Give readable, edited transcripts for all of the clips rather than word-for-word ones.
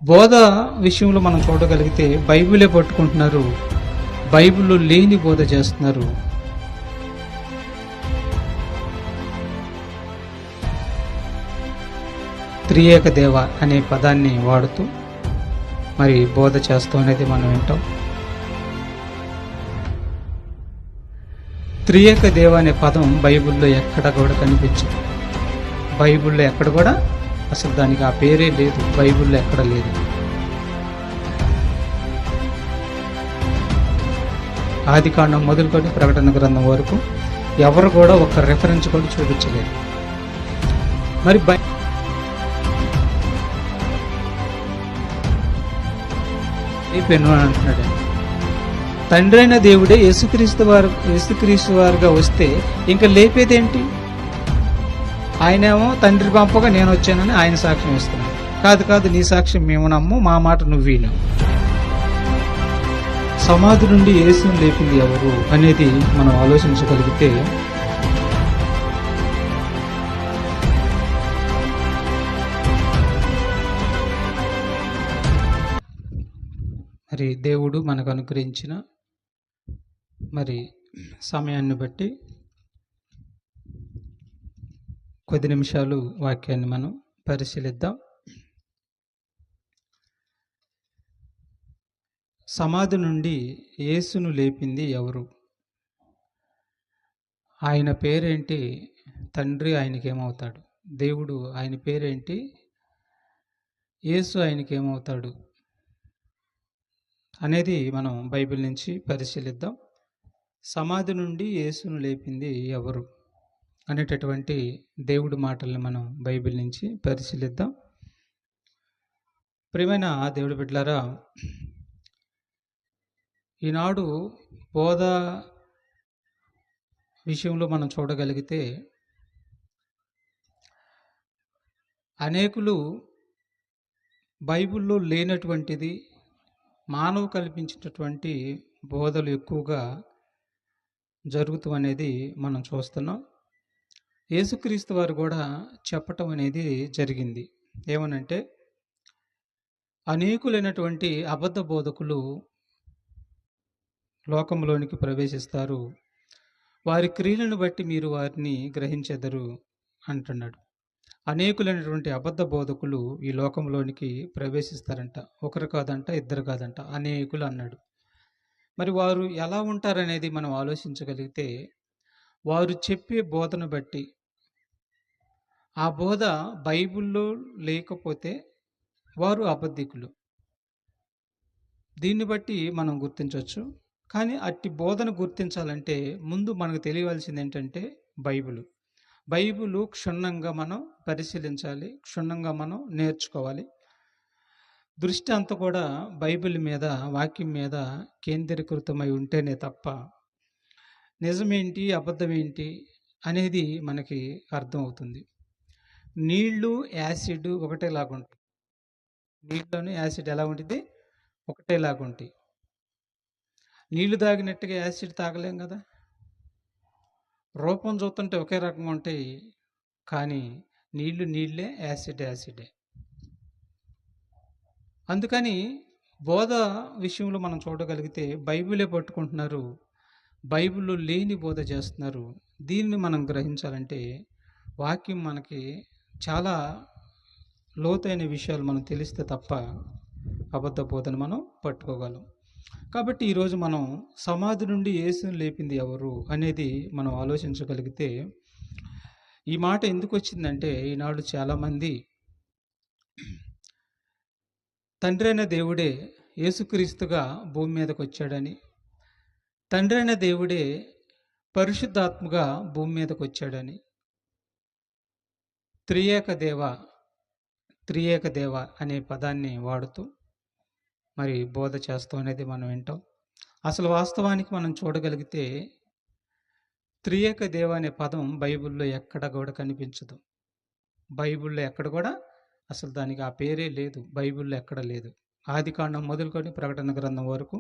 బోధ విషయంలో మనం చూడగలిగితే బైబిలే పట్టుకుంటున్నారు, బైబిల్లో లేని బోధ చేస్తున్నారు. త్రియేక దేవ అనే పదాన్ని వాడుతూ మరి బోధ చేస్తూ అనేది మనం వింటాం. త్రియేక దేవ అనే పదం బైబిల్లో ఎక్కడ కూడా కనిపించదు. బైబిల్లో ఎక్కడ కూడా అసలు దానికి ఆ పేరే లేదు, బైబిల్లో ఎక్కడ లేదు. ఆదికాండం మొదలుకొని ప్రకటన గ్రంథం వరకు ఎవరు కూడా ఒక రెఫరెన్స్ కూడా చూపించలేరు. మరి అంటున్నాడు, తండ్రి అయిన దేవుడే యేసుక్రీస్తు వారుగా వస్తే ఇంకా లేపేదేంటి? ఆయనేమో తండ్రి పంపగా నేను వచ్చానని ఆయన సాక్ష్యం ఇస్తున్నాడు. కాదు నీ సాక్ష్యం మేము నమ్ము, మా మాట నువ్వు విను. సమాధి నుండి యేసుని లేపింది ఎవరు అనేది మనం ఆలోచించగలిగితే మరి దేవుడు మనకు అనుగ్రహించిన మరి సమయాన్ని బట్టి కొద్ది నిమిషాలు వాక్యాన్ని మనం పరిశీలిద్దాం. సమాధి నుండి యేసును లేపింది ఎవరు? ఆయన పేరేంటి? తండ్రి ఆయనకి ఏమవుతాడు? దేవుడు ఆయన పేరేంటి? యేసు ఆయనకి ఏమవుతాడు అనేది మనం బైబిల్ నుంచి పరిశీలిద్దాం. సమాధి నుండి యేసును లేపింది ఎవరు అనేటటువంటి దేవుడి మాటల్ని మనం బైబిల్ నుంచి పరిశీలిద్దాం. ప్రియమైన దేవుడి బిడ్డలారా, ఈనాడు బోధ విషయంలో మనం చూడగలిగితే అనేకులు బైబిల్లో లేనటువంటిది మానవ కల్పించినటువంటి బోధలు ఎక్కువగా జరుగుతూ అనేది మనం చూస్తున్నాం. యేసుక్రీస్తు వారు కూడా చెప్పటం అనేది జరిగింది. ఏమనంటే, అనేకులైనటువంటి అబద్ధ బోధకులు లోకంలోనికి ప్రవేశిస్తారు, వారి క్రియలను బట్టి మీరు వారిని గ్రహించెదరు అంటున్నాడు. అనేకులైనటువంటి అబద్ధ బోధకులు ఈ లోకంలోనికి ప్రవేశిస్తారంట. ఒకరు కాదంట, ఇద్దరు కాదంట, అనేకులు అన్నాడు. మరి వారు ఎలా ఉంటారనేది మనం ఆలోచించగలిగితే, వారు చెప్పే బోధను బట్టి, ఆ బోధ బైబిల్లో లేకపోతే వారు అబద్ధికులు. దీన్ని బట్టి మనం గుర్తించవచ్చు. కానీ అట్టి బోధన గుర్తించాలంటే ముందు మనకు తెలియవలసింది ఏంటంటే బైబిలు క్షుణ్ణంగా మనం పరిశీలించాలి, క్షుణ్ణంగా మనం నేర్చుకోవాలి. దృష్టి అంతా కూడా బైబిల్ మీద, వాక్యం మీద కేంద్రీకృతమై ఉంటేనే తప్ప నిజమేంటి అబద్ధమేంటి అనేది మనకి అర్థమవుతుంది. నీళ్లు యాసిడ్ ఒకటేలాగా ఉంటాయి. నీళ్ళలోని యాసిడ్ ఎలా ఉంటుంది? ఒకటేలాగా ఉంటాయి. నీళ్లు తాగినట్టుగా యాసిడ్ తాగలేం కదా. రూపం చూస్తుంటే ఒకే రకంగా ఉంటాయి, కానీ నీళ్లు నీళ్ళే, యాసిడ్ యాసిడే. అందుకని బోధ విషయంలో మనం చూడగలిగితే బైబిలే పట్టుకుంటున్నారు, బైబిల్లో లేని బోధ చేస్తున్నారు. దీన్ని మనం గ్రహించాలంటే వాక్యం మనకి చాలా లోతైన విషయాలు మనం తెలిస్తే తప్ప అబద్ధ బోధన మనం పట్టుకోగలం. కాబట్టి ఈరోజు మనం సమాధి నుండి యేసుని లేపింది ఎవరు అనేది మనం ఆలోచించగలిగితే, ఈ మాట ఎందుకు వచ్చిందంటే, ఈనాడు చాలామంది తండ్రి అయిన దేవుడే యేసుక్రీస్తుగా భూమి మీదకి వచ్చాడని, తండ్రి అయిన దేవుడే పరిశుద్ధాత్మగా భూమి మీదకి వచ్చాడని, త్రియేక దేవ అనే పదాన్ని వాడుతూ మరి బోధ చేస్తూ అనేది మనం వింటాం. అసలు వాస్తవానికి మనం చూడగలిగితే త్రియేక దేవ అనే పదం బైబిల్లో ఎక్కడ కూడా కనిపించదు. బైబిల్లో ఎక్కడ కూడా అసలు దానికి ఆ పేరే లేదు, బైబిల్లో ఎక్కడ లేదు. ఆదికాండం మొదలుకొని ప్రకటన గ్రంథం వరకు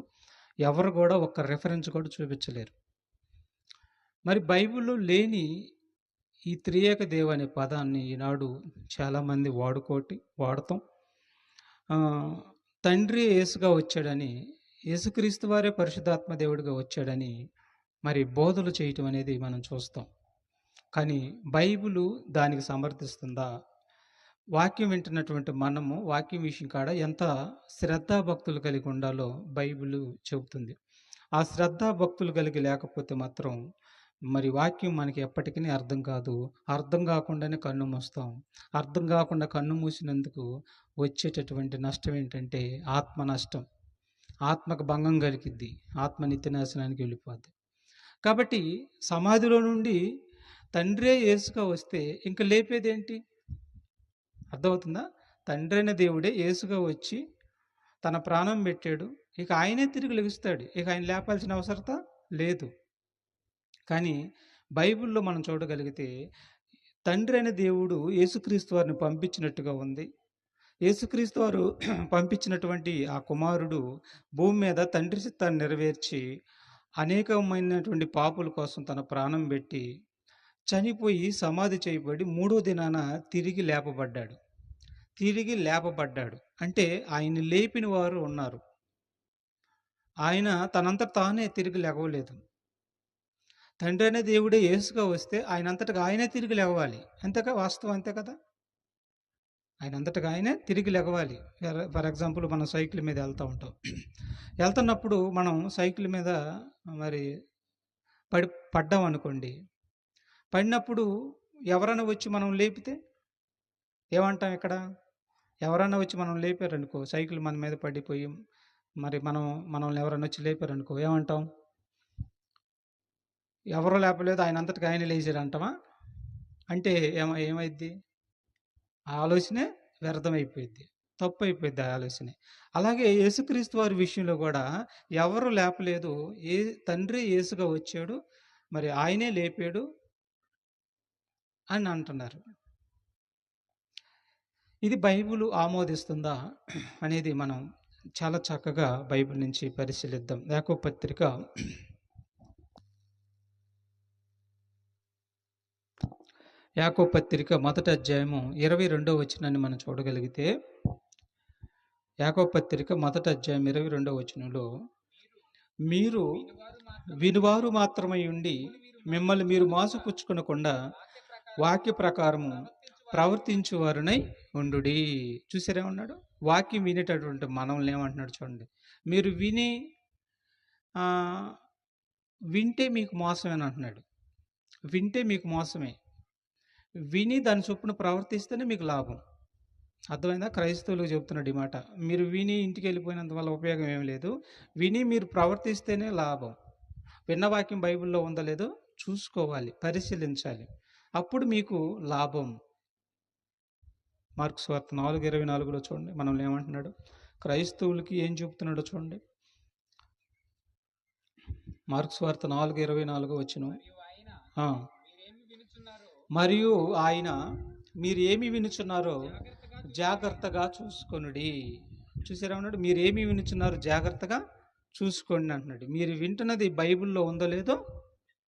ఎవరు కూడా ఒక్క రెఫరెన్స్ కూడా చూపించలేరు. మరి బైబిల్లో లేని ఈ త్రియేక దేవ అనే పదాన్ని ఈనాడు చాలామంది వాడతాం. తండ్రి యేసుగా వచ్చాడని, యేసుక్రీస్తు వారే పరిశుద్ధాత్మ దేవుడిగా వచ్చాడని మరి బోధలు చేయటం అనేది మనం చూస్తాం. కానీ బైబిలు దానికి సమర్థిస్తుందా? వాక్యం వింటున్నటువంటి మనము వాక్యం విషయం కాడ ఎంత శ్రద్ధాభక్తులు కలిగి ఉండాలో బైబిలు చెబుతుంది. ఆ శ్రద్ధాభక్తులు కలిగి లేకపోతే మాత్రం మరి వాక్యం మనకి ఎప్పటికీ అర్థం కాదు. అర్థం కాకుండానే కన్ను మూస్తాం. అర్థం కాకుండా కన్ను మూసినందుకు వచ్చేటటువంటి నష్టం ఏంటంటే ఆత్మ నష్టం. ఆత్మకు భంగం కలిగిద్ది. ఆత్మ నిత్యనాశనానికి వెళ్ళిపోద్ది. కాబట్టి సమాధిలో నుండి తండ్రే యేసుగా వస్తే ఇంక లేపేదేంటి? అర్థమవుతుందా? తండ్రి అయిన దేవుడే యేసుగా వచ్చి తన ప్రాణం పెట్టాడు. ఇక ఆయనే తిరిగి లెగుస్తాడు. ఇక ఆయన లేపాల్సిన అవసరత లేదు. కానీ బైబిల్లో మనం చూడగలిగితే తండ్రి అయిన దేవుడు యేసుక్రీస్తు వారిని పంపించినట్టుగా ఉంది. యేసుక్రీస్తు వారు పంపించినటువంటి ఆ కుమారుడు భూమి మీద తండ్రి చిత్తాన్ని నెరవేర్చి అనేకమైనటువంటి పాపుల కోసం తన ప్రాణం పెట్టి చనిపోయి సమాధి చేయబడి మూడో దినాన తిరిగి లేపబడ్డాడు. తిరిగి లేపబడ్డాడు అంటే ఆయన లేపిన వారు ఉన్నారు. ఆయన తనంతట తానే తిరిగి లేవలేదు. తండ్రి అనే దేవుడే యేసుగా వస్తే ఆయన అంతటగా ఆయనే తిరిగి లేవాలి. అంతేగా వాస్తవం, అంతే కదా? ఆయన అంతటగా ఆయనే తిరిగి లెగవాలి. ఫర్ ఎగ్జాంపుల్ మనం సైకిల్ మీద వెళ్తూ ఉంటాం. వెళ్తున్నప్పుడు మనం సైకిల్ మీద మరి పడ్డాం అనుకోండి. పడినప్పుడు ఎవరైనా వచ్చి మనం లేపితే ఏమంటాం? ఇక్కడ ఎవరైనా వచ్చి మనం లేపారనుకో, సైకిల్ మన మీద పడిపోయి మరి మనల్ని ఎవరైనా వచ్చి లేపారనుకో ఏమంటాం? ఎవరో లేపలేదు, ఆయన అంతటికి ఆయన లేచారు అంటామా? అంటే ఏమైద్ది? ఆ ఆలోచనే వ్యర్థమైపోయింది, తప్పు అయిపోయింది ఆ ఆలోచనే. అలాగే యేసుక్రీస్తు వారి విషయంలో కూడా ఎవరు లేపలేదు, తండ్రి యేసుగా వచ్చాడు, మరి ఆయనే లేపాడు అని అంటున్నారు. ఇది బైబిల్ ఆమోదిస్తుందా అనేది మనం చాలా చక్కగా బైబిల్ నుంచి పరిశీలిద్దాం. యాకోబు పత్రిక మొదటి అధ్యాయము 22వ వచనాన్ని మనం చూడగలిగితే, యాకోబు పత్రిక మొదటి అధ్యాయం 22వ వచనంలో, మీరు వినువారు మాత్రమై ఉండి మిమ్మల్ని మీరు మోసపుచ్చుకొనకుండా వాక్య ప్రకారము ప్రవర్తించువారునై ఉండుడి. చూసారేమన్నాడు? వాక్యం వినేటటువంటి మనల్ని ఏమంటున్నాడు చూడండి. మీరు వింటే మీకు మోసమేని అంటున్నాడు. వింటే మీకు మోసమే. విని దాని చొప్పున ప్రవర్తిస్తేనే మీకు లాభం. అర్థమైందా? క్రైస్తవులకు చెబుతున్నాడు ఈ మాట. మీరు విని ఇంటికి వెళ్ళిపోయినంత వల్ల ఉపయోగం ఏమి లేదు. విని మీరు ప్రవర్తిస్తేనే లాభం. విన్న వాక్యం బైబిల్లో ఉందో లేదో చూసుకోవాలి, పరిశీలించాలి. అప్పుడు మీకు లాభం. మార్కు సువార్త 4:24లో చూడండి మనల్ని ఏమంటున్నాడు, క్రైస్తవులకి ఏం చెబుతున్నాడో చూడండి. మార్కు సువార్త 4:24 వచనం. మరియు ఆయన మీరు ఏమి వినుచున్నారో జాగ్రత్తగా చూసుకొనుడి. చూసారా ఉన్నాడు? మీరు ఏమి వినుచున్నారో జాగ్రత్తగా చూసుకోండి అంటున్నాడు. మీరు వింటున్నది బైబిల్లో ఉందో లేదో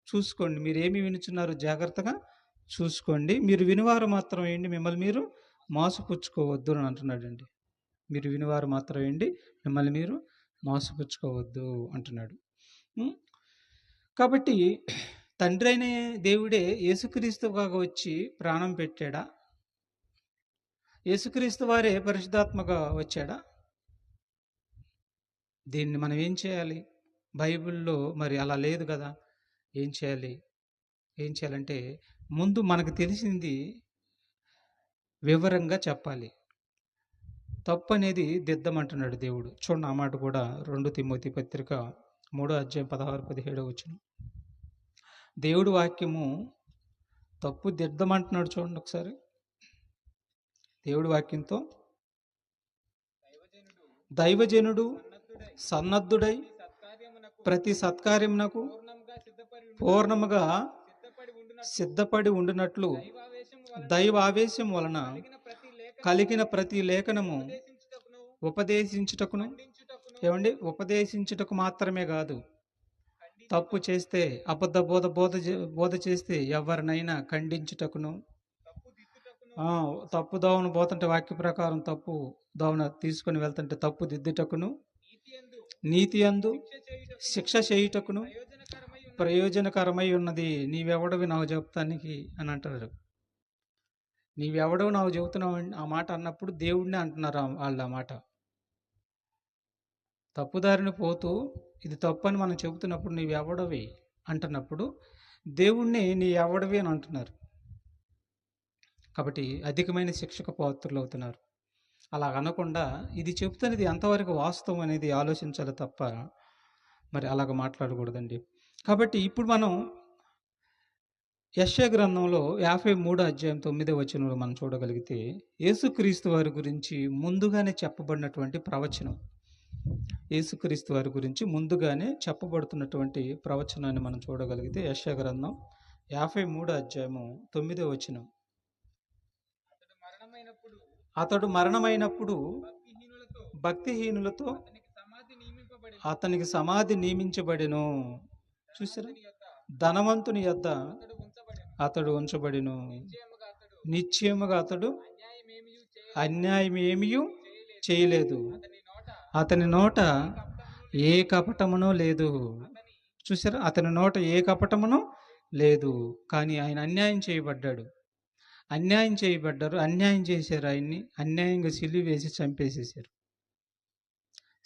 చూసుకోండి. మీరు ఏమి వినుచున్నారో జాగ్రత్తగా చూసుకోండి. మీరు వినివారు మాత్రం ఏంటి, మిమ్మల్ని మీరు మోసపుచ్చుకోవద్దు అని అంటున్నాడండి. మీరు వినివారు మాత్రం ఏంటి, మిమ్మల్ని మీరు మోసపుచ్చుకోవద్దు అంటున్నాడు. కాబట్టి తండ్రి అయిన దేవుడే యేసుక్రీస్తుగా వచ్చి ప్రాణం పెట్టాడా? యేసుక్రీస్తు వారే పరిశుద్ధాత్మగా వచ్చాడా? దీన్ని మనం ఏం చేయాలి? బైబిల్లో మరి అలా లేదు కదా. ఏం చేయాలంటే ముందు మనకు తెలిసింది వివరంగా చెప్పాలి. తప్పు అనేది దిద్దమంటున్నాడు దేవుడు. చూడండి, ఆ మాట కూడా 2 తిమోతి పత్రిక 3వ అధ్యాయం 16-17 వచనం. దేవుడు వాక్యము తప్పు దిద్దమంటున్నాడు. చూడండి ఒకసారి. దేవుడి వాక్యంతో దైవజనుడు సన్నద్ధుడై ప్రతి సత్కార్యమునకు పూర్ణముగా సిద్ధపడి ఉండునట్లు దైవావేశం వలన కలిగిన ప్రతి లేఖనము ఉపదేశించుటకును, ఉపదేశించుటకు మాత్రమే కాదు, తప్పు చేస్తే అబద్ధ బోధ చేస్తే ఎవరినైనా ఖండించుటకును, ఆ, తప్పు దోవన పోతుంటే వాక్య ప్రకారం తప్పు దోవన తీసుకొని వెళ్తుంటే తప్పు దిద్దుటకును, నీతి అందు శిక్ష చేయుటకును ప్రయోజనకరమై ఉన్నది. నీవెవడవి నాకు చెప్తానికి అని అంటారు. నీవెవడవు నాకు చెబుతున్నావు ఆ మాట అన్నప్పుడు దేవుడిని అంటున్నారు వాళ్ళు ఆ మాట. తప్పుదారిని పోతూ ఇది తప్పు అని మనం చెబుతున్నప్పుడు నీవెవడవి అంటున్నప్పుడు దేవుణ్ణి నీ ఎవడవి అని అంటున్నారు. కాబట్టి అధికమైన శిక్షకు పాత్రులు అవుతున్నారు. అలా అనకుండా ఇది చెప్తున్నది ఎంతవరకు వాస్తవం అనేది ఆలోచించాలి తప్ప మరి అలాగ మాట్లాడకూడదండి. కాబట్టి ఇప్పుడు మనం యెషయా గ్రంథంలో 53 అధ్యాయం 9వ వచనంలో మనం చూడగలిగితే యేసుక్రీస్తు వారి గురించి ముందుగానే చెప్పబడినటువంటి ప్రవచనం, యేసుక్రీస్తు వారి గురించి ముందుగానే చెప్పబడుతున్నటువంటి ప్రవచనాన్ని మనం చూడగలిగితే యెషయా గ్రంథం 53 అధ్యాయము 9వ వచనం. అతడు మరణమైనప్పుడు భక్తిహీనులతో అతనికి సమాధి నియమించబడెను. చూసారా, ధనవంతుని యొద్ద అతడు ఉంచబడెను. నిశ్చయముగా అతడు అన్యాయం ఏమీ చేయలేదు, అతని నోట ఏ కపటమునో లేదు. చూసారా, అతని నోట ఏ కపటమునో లేదు. కానీ ఆయన అన్యాయం చేయబడ్డాడు, అన్యాయం చేశారు. ఆయన్ని అన్యాయంగా సిలువ వేసి చంపేసేసారు.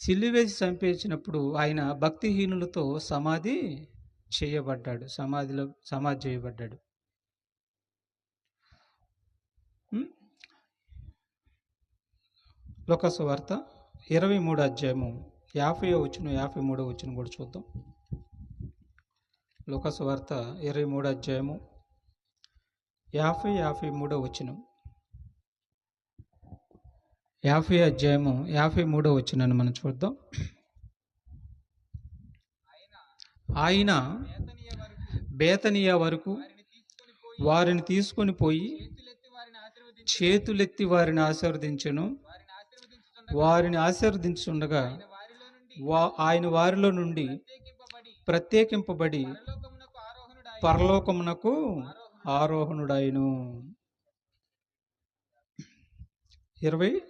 సిలువ వేసి చంపేసినప్పుడు ఆయన భక్తిహీనులతో సమాధి చేయబడ్డాడు, సమాధి చేయబడ్డాడు. లూకా సువార్త 23 అధ్యాయము 50వ వచనం 53వ వచనం కూడా చూద్దాం. లూకా సువార్త 23 అధ్యాయము 53వ వచనం. 50 అధ్యాయము 53వ వచనాన్ని మనం చూద్దాం. ఆయన బేతనియా వరకు వారిని తీసుకొని పోయి చేతులెత్తి వారిని ఆశీర్వదించెను. వారిని ఆశీర్వదించుండగా ఆయన వారిలో నుండి ప్రత్యేకింపబడి పరలోకమునకు ఆరోహణుడాయను. 24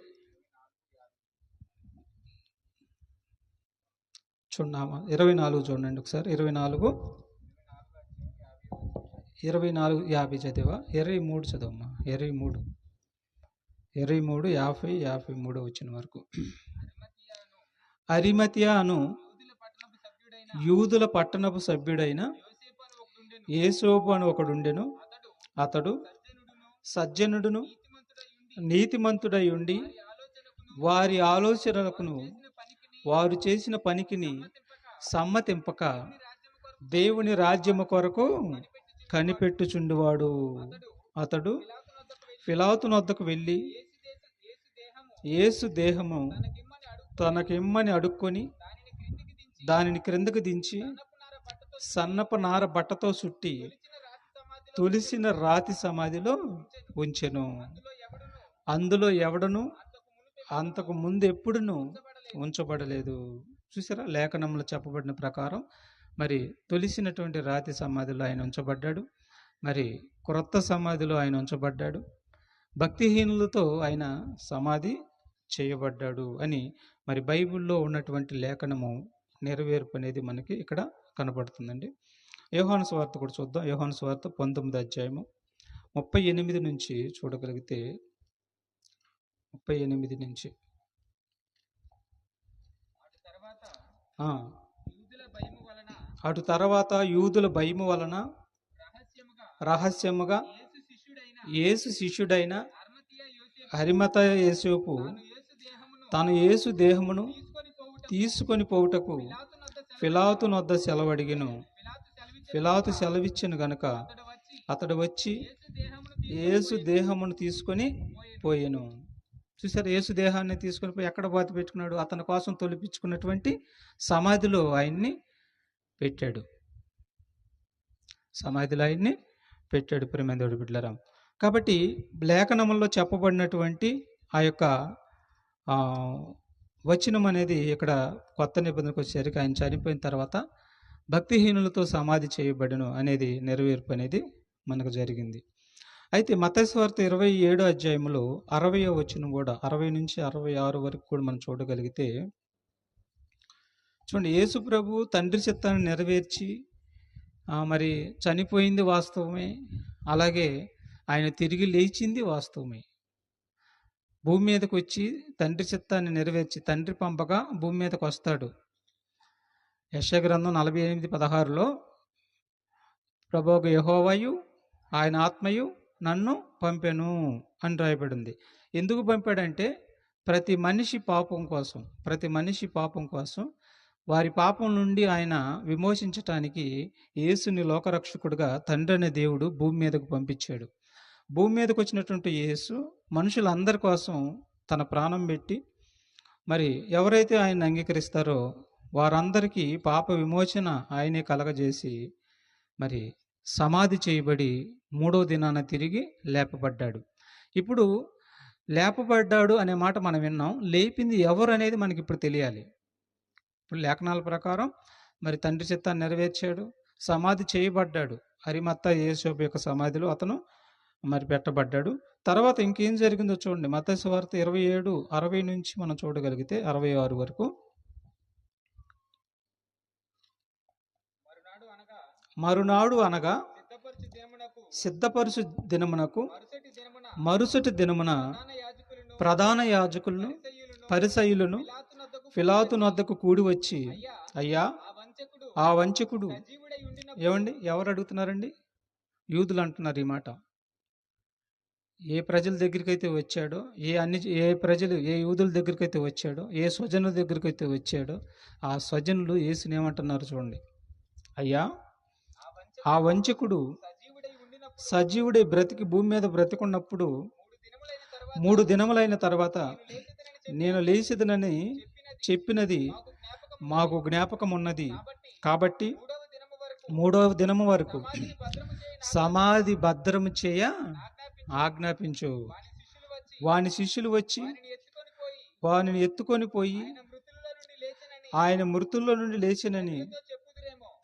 చూడండి ఒకసారి. 24 50 చదివా? 23 చదవమ్మా. 23 50 53 వచ్చిన వరకు. అరిమతియా అను యూదుల పట్టణపు సభ్యుడైన యేసోపు అని ఒకడుండెను. అతడు సజ్జనుడును నీతిమంతుడై ఉండి వారి ఆలోచనలకును వారు చేసిన పనికిని సమ్మతింపక దేవుని రాజ్యము కొరకు కనిపెట్టుచుండువాడు. అతడు పిలాతు వద్దకు వెళ్ళి యేసు దేహము తనకిమ్మని అడుక్కొని దానిని క్రిందకు దించి సన్నపు నార బట్టతో చుట్టి తొలిసిన రాతి సమాధిలో ఉంచెను. అందులో ఎవడను అంతకు ముందు ఎప్పుడును ఉంచబడలేదు. చూసారా, లేఖనంలో చెప్పబడిన ప్రకారం మరి తొలిసినటువంటి రాతి సమాధిలో ఆయన ఉంచబడ్డాడు. మరి క్రొత్త సమాధిలో ఆయన ఉంచబడ్డాడు. భక్తిహీనులతో ఆయన సమాధి చేయబడ్డాడు అని మరి బైబిల్లో ఉన్నటువంటి లేఖనము నెరవేర్పు అనేది మనకి ఇక్కడ కనబడుతుందండి. యోహాను సువార్త కూడా చూద్దాం. యోహాను సువార్త 19 అధ్యాయము 38 నుంచి చూడగలిగితే 38 నుంచి అటు తర్వాత యూదుల భయము వలన రహస్యముగా యేసు శిష్యుడైన అరిమతయ యేసోపు తాను యేసు దేహమును తీసుకొని పోవుటకు పిలాతు నొద్ద సెలవడిగెను. పిలాతు సెలవిచ్చెను గనుక అతడు వచ్చి యేసు దేహమును తీసుకొని పోయెను. చూసారు, యేసు దేహాన్ని తీసుకొని పోయి ఎక్కడ బాతి పెట్టుకున్నాడు? అతని కోసం తొలిపించుకున్నటువంటి సమాధిలో ఆయన్ని పెట్టాడు. సమాధిలో ఆయన్ని పెట్టాడు. ప్రేమేంద్రుడి బిడ్డలారా, కాబట్టి లేఖనముల్లో చెప్పబడినటువంటి ఆ యొక్క వచనం అనేది ఇక్కడ కొత్త నిబంధనకు వచ్చేసరికి ఆయన చనిపోయిన తర్వాత భక్తిహీనులతో సమాధి చేయబడను అనేది నెరవేర్పు అనేది మనకు జరిగింది. అయితే మత్తయి సువార్త 27 అధ్యాయంలో 60వ వచనం కూడా 60 నుంచి 66 వరకు కూడా మనం చూడగలిగితే చూడండి, యేసు ప్రభు తండ్రి చిత్తాన్ని నెరవేర్చి మరి చనిపోయింది వాస్తవమే, అలాగే ఆయన తిరిగి లేచింది వాస్తవమే. భూమి మీదకి వచ్చి తండ్రి చిత్తాన్ని నెరవేర్చి తండ్రి పంపగా భూమి మీదకి వస్తాడు. యెషయా గ్రంథం 48:16లో ప్రభువు యెహోవాయు ఆయన ఆత్మయు నన్ను పంపెను అని రాయబడింది. ఎందుకు పంపాడంటే ప్రతి మనిషి పాపం కోసం వారి పాపం నుండి ఆయన విమోచించటానికి యేసుని లోకరక్షకుడుగా తండ్రి అనే దేవుడు భూమి మీదకు పంపించాడు. భూమి మీదకు వచ్చినటువంటి యేసు మనుషులందరి కోసం తన ప్రాణం పెట్టి మరి ఎవరైతే ఆయన అంగీకరిస్తారో వారందరికీ పాప విమోచన ఆయనే కలగజేసి మరి సమాధి చేయబడి 3వ దినాన తిరిగి లేపబడ్డాడు. ఇప్పుడు లేపబడ్డాడు అనే మాట మనం విన్నాం. లేపింది ఎవరు అనేది మనకి ఇప్పుడు తెలియాలి. ఇప్పుడు లేఖనాల ప్రకారం మరి తండ్రి చిత్తాన్ని నెరవేర్చాడు, సమాధి చేయబడ్డాడు. అరిమత్తా యేసోబు యొక్క సమాధిలో అతను మరి పెట్టబడ్డాడు. తర్వాత ఇంకేం జరిగిందో చూడండి. మత్తయి సువార్త 27:60 నుంచి మనం చూడగలిగితే 66 వరకు. మరునాడు అనగా సిద్ధపరుచు దినమునకు మరుసటి దినమున ప్రధాన యాజకులను పరిసయ్యులను పిలాతు నొద్దకు కూడి వచ్చి, అయ్యా ఆ వంచకుడు ఏమండి, ఎవరు అడుగుతున్నారండి? యూదులు అంటున్నారు ఈ మాట. ఏ ప్రజల దగ్గరికి అయితే వచ్చాడో, ఏ యూదుల దగ్గరికి అయితే వచ్చాడో, ఏ స్వజనుల దగ్గరికి అయితే వచ్చాడో ఆ స్వజనులు యేసుని ఏమంటున్నారు చూడండి. అయ్యా ఆ వంచకుడు సజీవుడై బ్రతికి భూమి మీద బ్రతికున్నప్పుడు 3 దినములైన తర్వాత నేను లేచిదనని చెప్పినది మాకు జ్ఞాపకం ఉన్నది. కాబట్టి 3వ దినము వరకు సమాధి భద్రము చేయ ఆజ్ఞాపించు. వాని శిష్యులు వచ్చి వానిని ఎత్తుకొని పోయి ఆయన మృతుల్లో నుండి లేచినని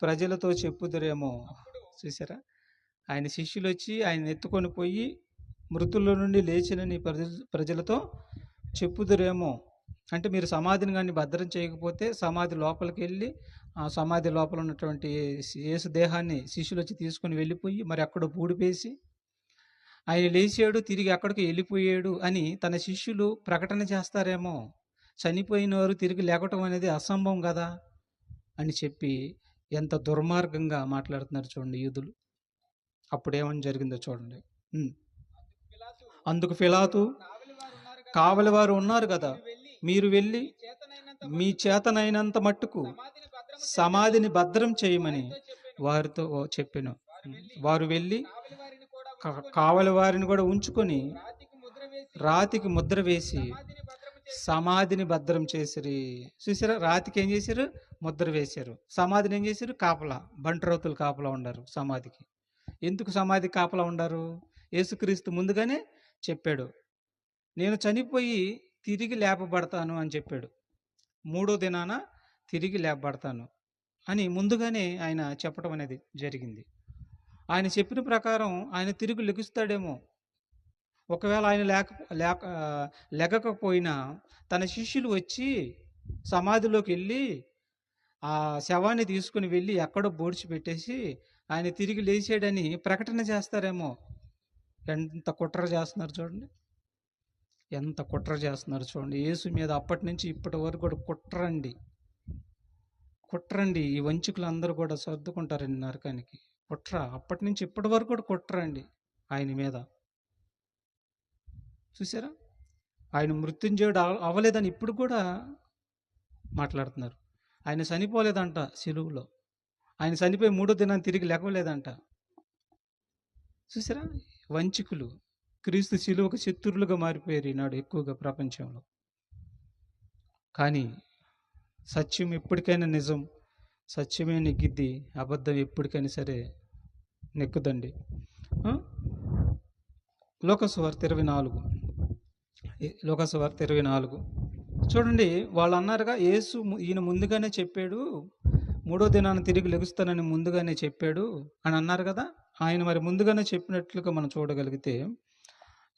ప్రజలతో చెప్పుదురేమో. చూసారా, ఆయన శిష్యులు వచ్చి ఆయన ఎత్తుకొని పోయి మృతుల్లో నుండి లేచినని ప్రజలతో చెప్పుదురేమో. అంటే మీరు సమాధిని కానీ భద్రం చేయకపోతే సమాధి లోపలికి వెళ్ళి ఆ సమాధి లోపల ఉన్నటువంటి యేసు దేహాన్ని శిష్యులు వచ్చి తీసుకొని వెళ్ళిపోయి మరి అక్కడ బూడిపేసి ఆయన లేచాడు, తిరిగి అక్కడికి వెళ్ళిపోయాడు అని తన శిష్యులు ప్రకటన చేస్తారేమో. చనిపోయిన వారు తిరిగి లేకటం అనేది అసంభవం కదా అని చెప్పి ఎంత దుర్మార్గంగా మాట్లాడుతున్నారు చూడండి యూదులు. అప్పుడేమని జరిగిందో చూడండి. అందుకు పిలాతు, కావలి వారు ఉన్నారు కదా, మీరు వెళ్ళి మీ చేతనైనంత మట్టుకు సమాధిని భద్రం చేయమని వారితో చెప్పెను. వారు వెళ్ళి కావలి వారిని కూడా ఉంచుకొని రాతికి ముద్ర వేసి సమాధిని భద్రం చేసిరి. చూసారా, రాతికి ఏం చేశారు? ముద్ర వేశారు. సమాధిని ఏం చేశారు? కాపలా, బంట్రౌతులు కాపలా ఉండారు సమాధికి. ఎందుకు సమాధి కాపలా ఉండారు? యేసుక్రీస్తు ముందుగానే చెప్పాడు, నేను చనిపోయి తిరిగి లేపబడతాను అని చెప్పాడు. 3వ దినాన తిరిగి లేపబడతాను అని ముందుగానే ఆయన చెప్పడం అనేది జరిగింది. ఆయన చెప్పిన ప్రకారం ఆయన తిరిగి లెగుస్తాడేమో. ఒకవేళ ఆయన లేకపోయినా తన శిష్యులు వచ్చి సమాధిలోకి వెళ్ళి ఆ శవాన్ని తీసుకుని వెళ్ళి ఎక్కడో బోడ్చిపెట్టేసి ఆయన తిరిగి లేచాడని ప్రకటన చేస్తారేమో. ఎంత కుట్ర చేస్తున్నారు చూడండి, ఎంత కుట్ర చేస్తున్నారు చూడండి. యేసు మీద అప్పటి నుంచి ఇప్పటి వరకు కూడా కుట్రండి. ఈ వంచుకులు అందరూ కూడా సర్దుకుంటారండి నరకానికి. కుట్ర అప్పటి నుంచి ఇప్పటి వరకు కూడా కుట్రండి ఆయన మీద. చూసారా, ఆయన మృత్యుంజయుడు అవ్వలేదని ఇప్పుడు కూడా మాట్లాడుతున్నారు. ఆయన చనిపోలేదంట సిలువలో, ఆయన చనిపోయి 3వ దినాన్ని తిరిగి లేవలేదంట. చూసారా, వంచికులు క్రీస్తు సిలువకు శత్రులుగా మారిపోయారు ఈనాడు ఎక్కువగా ప్రపంచంలో. కానీ సత్యం ఎప్పటికైనా నిజం, సత్యమే నెగ్గిద్ది, అబద్ధం ఎప్పటికైనా సరే నెక్కుదండి. లోకసువార్త 24 చూడండి. వాళ్ళు అన్నారుగా, యేసు ఈయన ముందుగానే చెప్పాడు, 3వ దినాన్ని తిరిగి లెగుస్తానని ముందుగానే చెప్పాడు అని అన్నారు కదా. ఆయన మరి ముందుగానే చెప్పినట్లుగా మనం చూడగలిగితే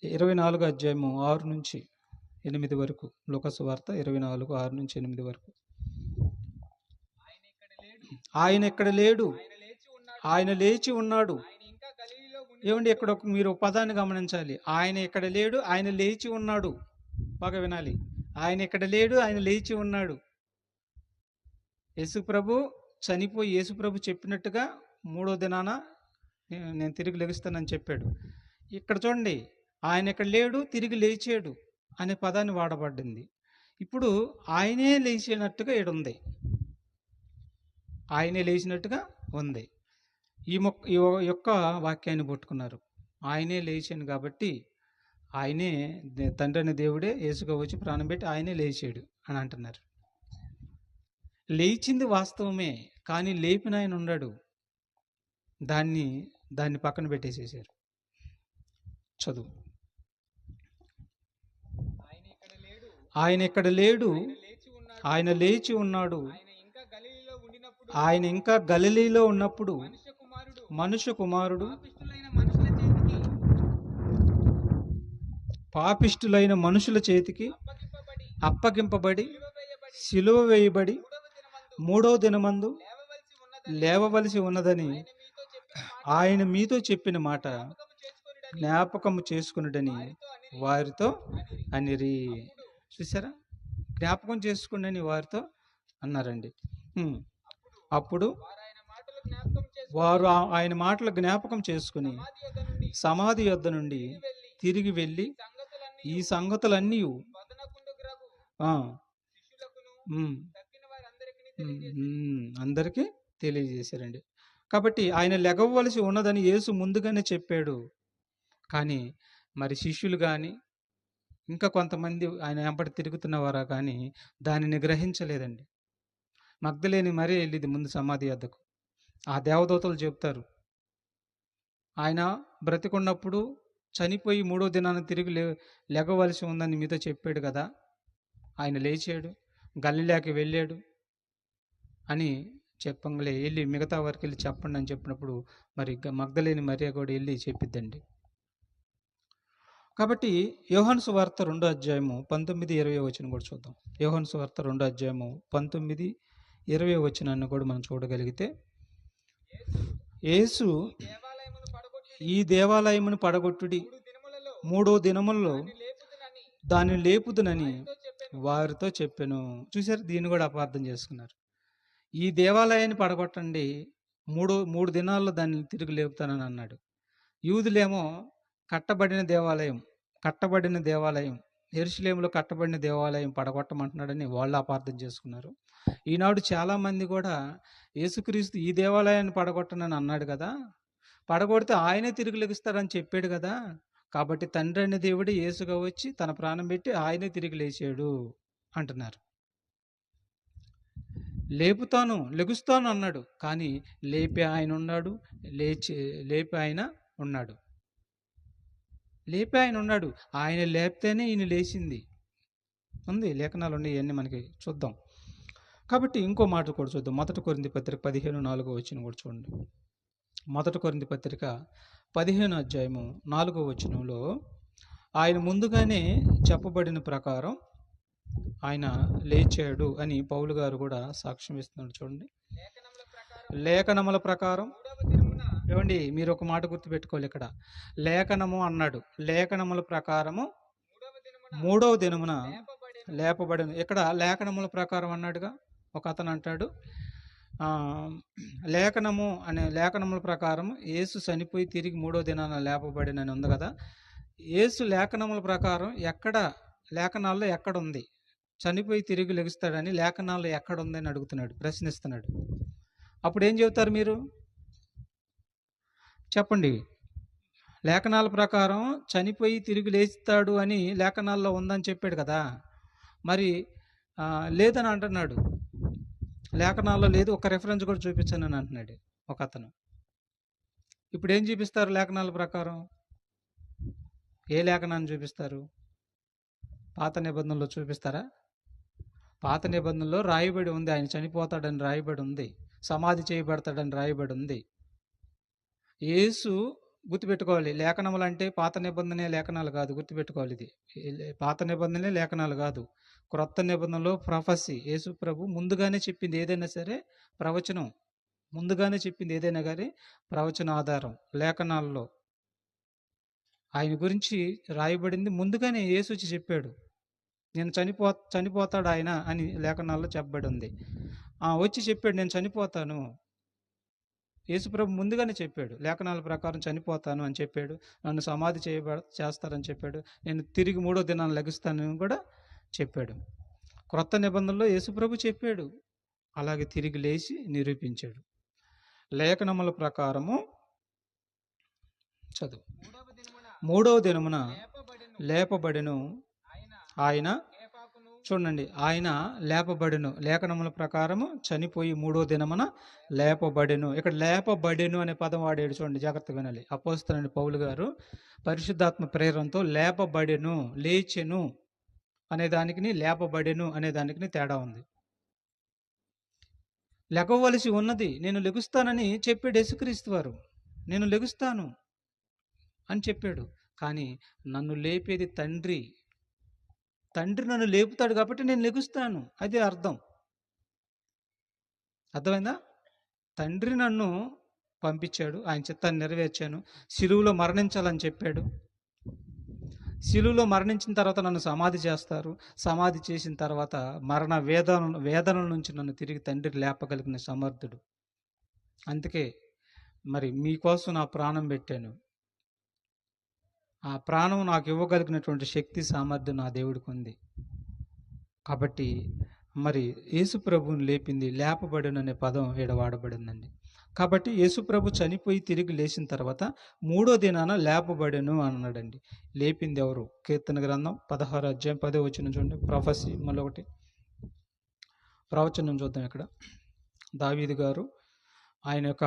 24 అధ్యాయము 6-8 వరకు, లూకాసు వార్త 24 6-8 వరకు. ఆయన ఇక్కడ లేడు, ఆయన లేచి ఉన్నాడు. ఏమండి, ఇక్కడ మీరు ఒక పదాన్ని గమనించాలి. ఆయన ఇక్కడ లేడు, ఆయన లేచి ఉన్నాడు. బాగా వినాలి. ఆయన ఇక్కడ లేడు, ఆయన లేచి ఉన్నాడు. యేసుప్రభు చనిపోయి యేసుప్రభు చెప్పినట్టుగా 3వ దినాన నేను తిరిగి లెగుస్తానని చెప్పాడు. ఇక్కడ చూడండి, ఆయన ఇక్కడ లేడు, తిరిగి లేచాడు అనే పదాన్ని వాడబడింది. ఇప్పుడు ఆయనే లేచినట్టుగా ఈడుంది, ఆయనే లేచినట్టుగా ఉంది. ఈ యొక్క వాక్యాన్ని పట్టుకున్నారు. ఆయనే లేచాను కాబట్టి ఆయనే తండ్రి అనే దేవుడే యేసుగా వచ్చి ప్రాణం పెట్టి ఆయనే లేచాడు అని అంటున్నారు. లేచింది వాస్తవమే, కానీ లేపిన ఆయన ఉన్నాడు. దాన్ని పక్కన పెట్టేసేసారు. చదువు. ఆయన ఇక్కడ లేడు, ఆయన లేచి ఉన్నాడు. ఆయన ఇంకా గలిలీలో ఉన్నప్పుడు మనుష్య కుమారుడు పాపిష్టులైన మనుషుల చేతికి అప్పగింపబడి సిలువ వేయబడి 3వ దినమందు లేవవలసి ఉన్నదని ఆయన మీతో చెప్పిన మాట జ్ఞాపకము చేసుకున్నడని వారితో అనిరి. చూసారా, జ్ఞాపకం చేసుకుని వారితో అన్నారండి. అప్పుడు వారు ఆయన మాటలు జ్ఞాపకం చేసుకుని సమాధి యొద్ద నుండి తిరిగి వెళ్ళి ఈ సంగతులన్నీ అందరికీ తెలియజేశారండి. కాబట్టి ఆయన లెగవలసి ఉన్నదని యేసు ముందుగానే చెప్పాడు. కానీ మరి శిష్యులు కానీ ఇంకా కొంతమంది ఆయన వెంబడి తిరుగుతున్నవారా కానీ దానిని గ్రహించలేదండి. మగ్దలేని మరీ వెళ్ళింది ముందు సమాధి వద్దకు. ఆ దేవదూతలు చెప్తారు, ఆయన బ్రతికున్నప్పుడు చనిపోయి 3వ దినాన తిరిగి లెగవలసి ఉందని మీతో చెప్పాడు కదా, ఆయన లేచాడు, గలిలయకి వెళ్ళాడు అని చెప్పంగలే వెళ్ళి మిగతా వారికి వెళ్ళి చెప్పండి అని చెప్పినప్పుడు మరి మగ్దలేని మరియ కూడా వెళ్ళి చెప్పిద్దండి. కాబట్టి యోహాను సువార్త 2వ అధ్యాయము 19-20 వచనం కూడా చూద్దాం. యోహాను సువార్త 2వ అధ్యాయము 19-20 వచనాన్ని కూడా మనం చూడగలిగితే, యేసు ఈ దేవాలయమును పడగొట్టుడి, 3వ దినములలో దాన్ని లేపుదునని వారితో చెప్పాను. చూసారు, దీన్ని కూడా అపార్థం చేసుకున్నారు. ఈ దేవాలయాన్ని పడగొట్టండి, 3 దినాల్లో దాన్ని తిరిగి లేపుతానని అన్నాడు. యూదులేమో కట్టబడిన దేవాలయం యెరూషలేములో కట్టబడిన దేవాలయం పడగొట్టమంటున్నాడని వాళ్ళు అపార్థం చేసుకున్నారు. ఈనాడు చాలామంది కూడా యేసుక్రీస్తు ఈ దేవాలయాన్ని పడగొట్టనని అన్నాడు కదా, పడగొడితే ఆయనే తిరిగి లెగుస్తాడని చెప్పాడు కదా, కాబట్టి తండ్రి అనే దేవుడు యేసుగా వచ్చి తన ప్రాణం పెట్టి ఆయనే తిరిగి లేచాడు అంటున్నారు. లెగుస్తాను అన్నాడు, కానీ లేపే ఆయన ఉన్నాడు, లేపే ఆయన ఉన్నాడు. ఆయన లేపితేనే ఈయన లేచింది ఉంది. లేఖనాలు ఉన్నాయి, ఇవన్నీ మనకి చూద్దాం. కాబట్టి ఇంకో మాట కూడా చూద్దాం. 1 కొరింథీ పత్రిక 15:4 వచనం కూడా చూడండి. 1 కొరింథీ పత్రిక 15 అధ్యాయము 4 వచనంలో ఆయన ముందుగానే చెప్పబడిన ప్రకారం ఆయన లేచాడు అని పౌలు గారు కూడా సాక్ష్యం ఇస్తున్నాడు. చూడండి, లేఖనముల ప్రకారం. ఏమండి, మీరు ఒక మాట గుర్తుపెట్టుకోవాలి, ఇక్కడ లేఖనము అన్నాడు, లేఖనముల ప్రకారము 3వ దినమున లేపబడిన. ఇక్కడ లేఖనముల ప్రకారం అన్నాడుగా. ఒక అతను అంటాడు, లేఖనముల ప్రకారం యేసు చనిపోయి తిరిగి 3వ దినాన లేపబడినని ఉంది కదా. యేసు లేఖనముల ప్రకారం లేఖనాల్లో ఎక్కడ ఉంది చనిపోయి తిరిగి లెగుస్తాడని? లేఖనాల్లో ఎక్కడ ఉందని అడుగుతున్నాడు, ప్రశ్నిస్తున్నాడు. అప్పుడు ఏం చెబుతారు మీరు? చెప్పండి. లేఖనాల ప్రకారం చనిపోయి తిరిగి లేస్తాడు అని లేఖనాల్లో ఉందని చెప్పాడు కదా, మరి లేదని అంటున్నాడు. లేఖనాల్లో లేదు, ఒక రెఫరెన్స్ కూడా చూపించానని అంటున్నాడు ఒక అతను. ఇప్పుడు ఏం చూపిస్తారు లేఖనాల ప్రకారం? ఏ లేఖనాన్ని చూపిస్తారు? పాత నిబంధనలో చూపిస్తారా? పాత నిబంధనలో రాయబడి ఉంది, ఆయన చనిపోతాడని రాయబడి ఉంది, సమాధి చేయబడతాడని రాయబడి ఉంది. యేసు గుర్తుపెట్టుకోవాలి. లేఖనములు అంటే పాత నిబంధనే లేఖనాలు కాదు. గుర్తుపెట్టుకోవాలి ఇది. పాత నిబంధనే లేఖనాలు కాదు. క్రొత్త నిబంధనలో ప్రొఫెసీ. యేసు ప్రభు ముందుగానే చెప్పింది ఏదైనా సరే ప్రవచనం. ముందుగానే చెప్పింది ఏదైనా కానీ ప్రవచన ఆధారం. లేఖనాల్లో ఆయన గురించి రాయబడింది ముందుగానే యేసు వచ్చి చెప్పాడు. నేను చనిపోతాడు ఆయన అని లేఖనాల్లో చెప్పబడి ఉంది. వచ్చి చెప్పాడు, నేను చనిపోతాను. యేసుప్రభు ముందుగానే చెప్పాడు, లేఖనాల ప్రకారం చనిపోతాను అని చెప్పాడు. నన్ను సమాధి చేస్తారని చెప్పాడు. నేను తిరిగి 3వ దినాన్ని లెగుస్తానని కూడా చెప్పాడు. క్రొత్త నిబంధనలో యేసుప్రభు చెప్పాడు, అలాగే తిరిగి లేచి నిరూపించాడు. లేఖనముల ప్రకారము చదువు. 3వ దినమున లేపబడెను ఆయన. చూడండి, ఆయన లేపబడెను. లేఖనముల ప్రకారము చనిపోయి 3వ దినమున లేపబడెను. ఇక్కడ లేపబడెను అనే పదం వాడాడు. చూడండి, జాగ్రత్తగా వినాలి. అపోస్తలుడైన పౌలు గారు పరిశుద్ధాత్మ ప్రేరణతో లేపబడెను, లేచెను అనే దానికి లేపబడెను అనే దానికి తేడా ఉంది. లెగవలసి ఉన్నది, నేను లెగుస్తానని చెప్పాడు యేసుక్రీస్తు వారు. నేను లెగుస్తాను అని చెప్పాడు. కానీ నన్ను లేపేది తండ్రి. తండ్రి నన్ను లేపుతాడు కాబట్టి నేను లెగుస్తాను. అదే అర్థం. అర్థమైందా? తండ్రి నన్ను పంపించాడు, ఆయన చిత్తాన్ని నెరవేర్చాను. శిలువలో మరణించాలని చెప్పాడు. శిలువలో మరణించిన తర్వాత నన్ను సమాధి చేస్తారు. సమాధి చేసిన తర్వాత మరణ వేదనల నుంచి నన్ను తిరిగి తండ్రి లేపగలిగిన సమర్థుడు. అందుకే మరి మీకోసం నా ప్రాణం పెట్టాను. ఆ ప్రాణం నాకు ఇవ్వగలిగినటువంటి శక్తి సామర్థ్యం నా దేవుడికి ఉంది. కాబట్టి మరి యేసు ప్రభువుని లేపింది లేపబడును అనే పదం ఈడ వాడబడిందండి. కాబట్టి యేసు ప్రభు చనిపోయి తిరిగి లేచిన తర్వాత 3వ దినాన లేపబడెను అన్నాడండి. లేపింది ఎవరు? కీర్తన గ్రంథం 16 అధ్యాయం 10వ వచనం చూడండి. ప్రొఫెసీ మళ్ళీ ఒకటి ప్రవచనం చూద్దాం. ఇక్కడ దావీదు గారు ఆయన యొక్క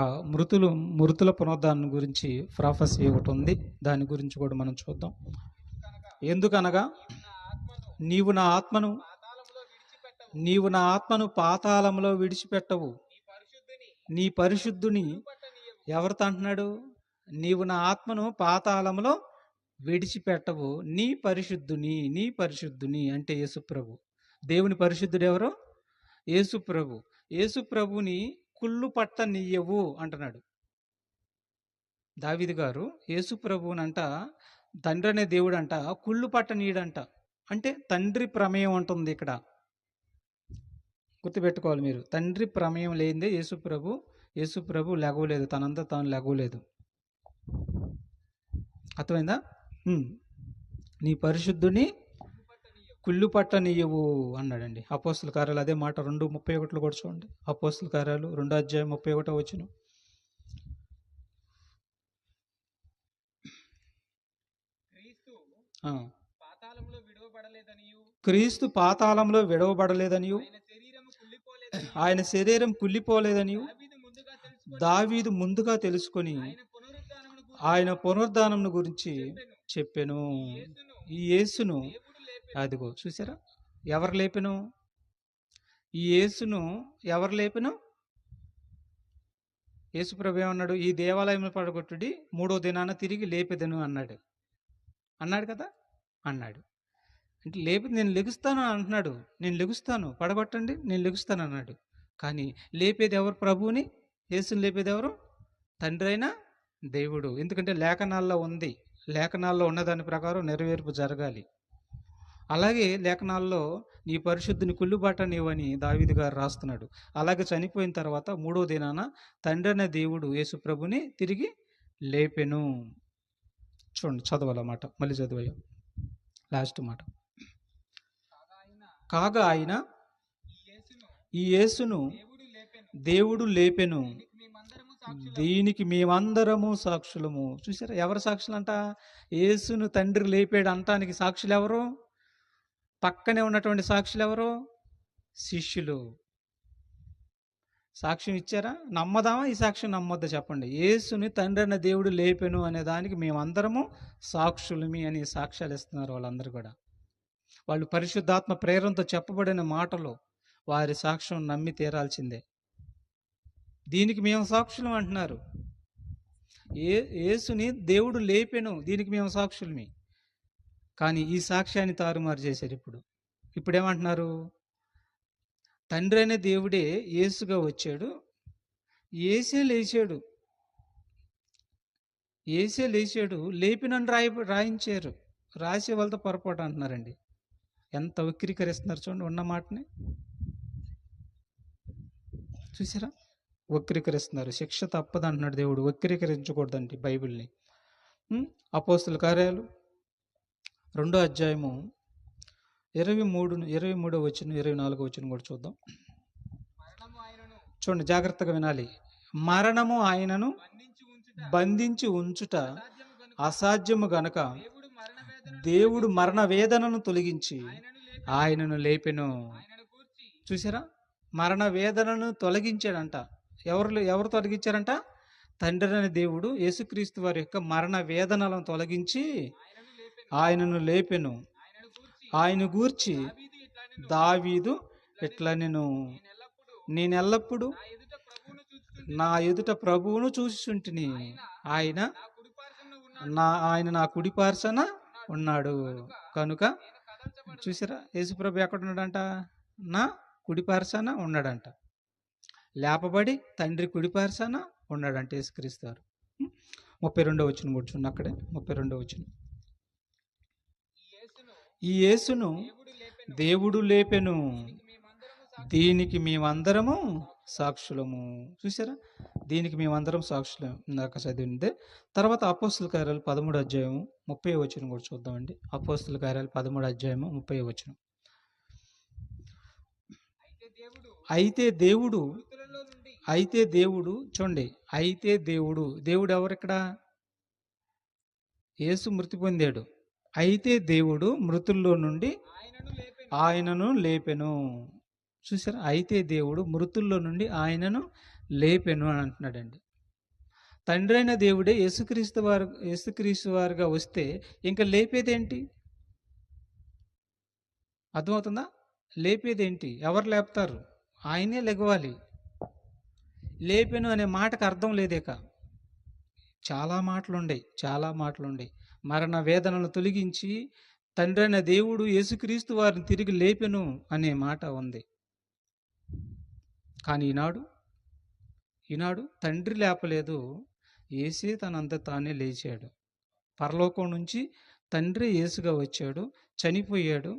మృతుల పునరుద్ధానం గురించి ప్రొఫెసీ ఒకటి ఉంది. దాని గురించి కూడా మనం చూద్దాం. ఎందుకనగా నీవు నా ఆత్మను పాతాళంలో విడిచిపెట్టవు. నీ పరిశుద్ధుని ఎవరితో అంటున్నాడు? నీవు నా ఆత్మను పాతాళంలో విడిచిపెట్టవు. నీ పరిశుద్ధుని అంటే యేసుప్రభు. దేవుని పరిశుద్ధుడు ఎవరు? యేసుప్రభు. యేసుప్రభుని కుళ్ళు పట్టనీయవు అంటున్నాడు దావీదు గారు. యేసుప్రభునంట తండ్రి అనే దేవుడు అంట కుళ్ళు పట్టనీయడంట. అంటే తండ్రి ప్రమేయం ఉంటుంది ఇక్కడ. గుర్తుపెట్టుకోవాలి మీరు. తండ్రి ప్రమేయం లేనిదే యేసుప్రభు లెగవలేదు, తనంతా తాను లెగవలేదు. అర్థమైందా? నీ పరిశుద్ధుని కుళ్ళు పట్టనీయవు అన్నాడండి. అపోస్తుల కార్యాలు అదే మాట 2:31 కూడా చూడండి. అపోస్తుల కార్యాలు 2వ అధ్యాయం 31వ వచనం. క్రీస్తు పాతాళంలో విడవబడలేదనియు ఆయన శరీరం కుళ్ళిపోలేదనియు దావీదు ముందుగా తెలుసుకొని ఆయన పునరుద్ధానం గురించి చెప్పెను. ఈ యేసును అదిగో చూసారా, ఎవరు లేపెను? ఈ యేసును ఎవరు లేపెను? యేసుప్రభు ఏమన్నాడు? ఈ దేవాలయం పడగొట్టుడి 3వ దినాన తిరిగి లేపెదను అన్నాడు కదా. అన్నాడు అంటే లేపి నేను లెగుస్తాను అంటున్నాడు. నేను లెగుస్తాను, పడగొట్టండి, నేను లెగుస్తాను అన్నాడు. కానీ లేపేది ఎవరు? ప్రభువుని, యేసుని లేపేది ఎవరు? తండ్రి అయిన దేవుడు. ఎందుకంటే లేఖనాల్లో ఉంది. లేఖనాల్లో ఉన్నదాని ప్రకారం నెరవేర్పు జరగాలి. అలాగే లేఖనాల్లో నీ పరిశుద్ధిని కుళ్ళుబాట నీవని దావీదు గారు రాస్తున్నాడు. అలాగే చనిపోయిన తర్వాత 3వ దినాన తండ్రి అనే దేవుడు యేసు ప్రభుని తిరిగి లేపెను. చూడండి, చదవాలన్నమాట. మళ్ళీ చదివాయా లాస్ట్ మాట. కాగా ఆయన ఈ యేసును దేవుడు లేపెను, దీనికి మేమందరము సాక్షులము. చూసారా, ఎవరు సాక్షులంట? యేసును తండ్రి లేపాడు అంటానికి సాక్షులు ఎవరు? పక్కనే ఉన్నటువంటి సాక్షులు ఎవరు? శిష్యులు. సాక్ష్యం ఇచ్చారా? నమ్మదామా? ఈ సాక్ష్యం నమ్మొద్దా చెప్పండి. యేసుని తండ్రి అన్న దేవుడు లేపెను అనే దానికి మేమందరము సాక్షులమి అని సాక్ష్యాలు ఇస్తున్నారు వాళ్ళందరూ కూడా. వాళ్ళు పరిశుద్ధాత్మ ప్రేరణతో చెప్పబడిన మాటలు వారి సాక్ష్యం నమ్మి తీరాల్సిందే. దీనికి మేము సాక్షులం అంటున్నారు. యేసుని దేవుడు లేపెను, దీనికి మేము సాక్షులమి. కానీ ఈ సాక్ష్యాన్ని తారుమారు చేశారు. ఇప్పుడు ఏమంటున్నారు? తండ్రి అనే దేవుడే యేసుగా వచ్చాడు, యేసే లేచాడు, యేసే లేచాడు, లేపినని రాయించారు. రాసే వాళ్ళతో పొరపాటు అంటున్నారండి. ఎంత వక్రీకరిస్తున్నారు చూడండి ఉన్న మాటని. చూసారా? వక్రీకరిస్తున్నారు. శిక్ష తప్పదు అంటున్నాడు దేవుడు, వక్రీకరించకూడదండి బైబిల్ని. అపోస్తుల కార్యాలు 2వ అధ్యాయము 23వ వచనం 24వ వచనం కూడా చూద్దాం. చూడండి, జాగ్రత్తగా వినాలి. మరణము ఆయనను బంధించి ఉంచుట అసాధ్యము గనక దేవుడు మరణ వేదనను తొలగించి ఆయనను లేపెను. చూసారా? మరణ వేదనను తొలగించాడంట. ఎవరు తొలగించారంట? తండ్రి అనే దేవుడు యేసుక్రీస్తు వారి యొక్క మరణ వేదనలను తొలగించి ఆయనను లేపెను. ఆయన గూర్చి దావీదు ఇట్లా నేనెల్లప్పుడు నా ఎదుట ప్రభువును చూచుచుంటిని, ఆయన నా కుడిపార్సన ఉన్నాడు కనుక. చూసారా? యేసుప్రభు ఎక్కడున్నాడంట? నా కుడిపార్సన ఉన్నాడంట. లేపబడి తండ్రి కుడిపార్సన ఉన్నాడంట యేసుక్రీస్తు వారు. 32వ వచనం కూర్చుండి అక్కడే. 32వ వచనం. ఈ యేసును దేవుడు లేపెను, దీనికి మేమందరము సాక్షులము. చూసారా? దీనికి మేమందరం సాక్షులం. ఇందాక చదివిందే. తర్వాత అపోస్తుల కార్యాలు 13వ అధ్యాయం 30వ వచనం కూడా చూద్దామండి. అపోస్తుల కార్యాలు 13వ అధ్యాయం 30వ వచనం. అయితే దేవుడు చూడండి, దేవుడు ఎవరు ఇక్కడ? యేసు మృతి పొందాడు. అయితే దేవుడు మృతుల్లో నుండి ఆయనను లేపెను. చూసారా? అయితే దేవుడు మృతుల్లో నుండి ఆయనను లేపెను అని అంటున్నాడండి. తండ్రి అయిన దేవుడే యేసుక్రీస్తు వారుగా వస్తే ఇంకా లేపేదేంటి? అర్థమవుతుందా? లేపేదేంటి? ఎవరు లేపుతారు? ఆయనే లెగవాలి. లేపెను అనే మాటకు అర్థం లేదేక. చాలా మాటలుండే. మరణ వేదనను తొలగించి తండ్రి అయిన దేవుడు యేసుక్రీస్తు వారిని తిరిగి లేపెను అనే మాట ఉంది. కానీ ఈనాడు తండ్రి లేపలేదు, యేసే తనంత తానే లేచాడు. పరలోకం నుంచి తండ్రి యేసుగా వచ్చాడు, చనిపోయాడు.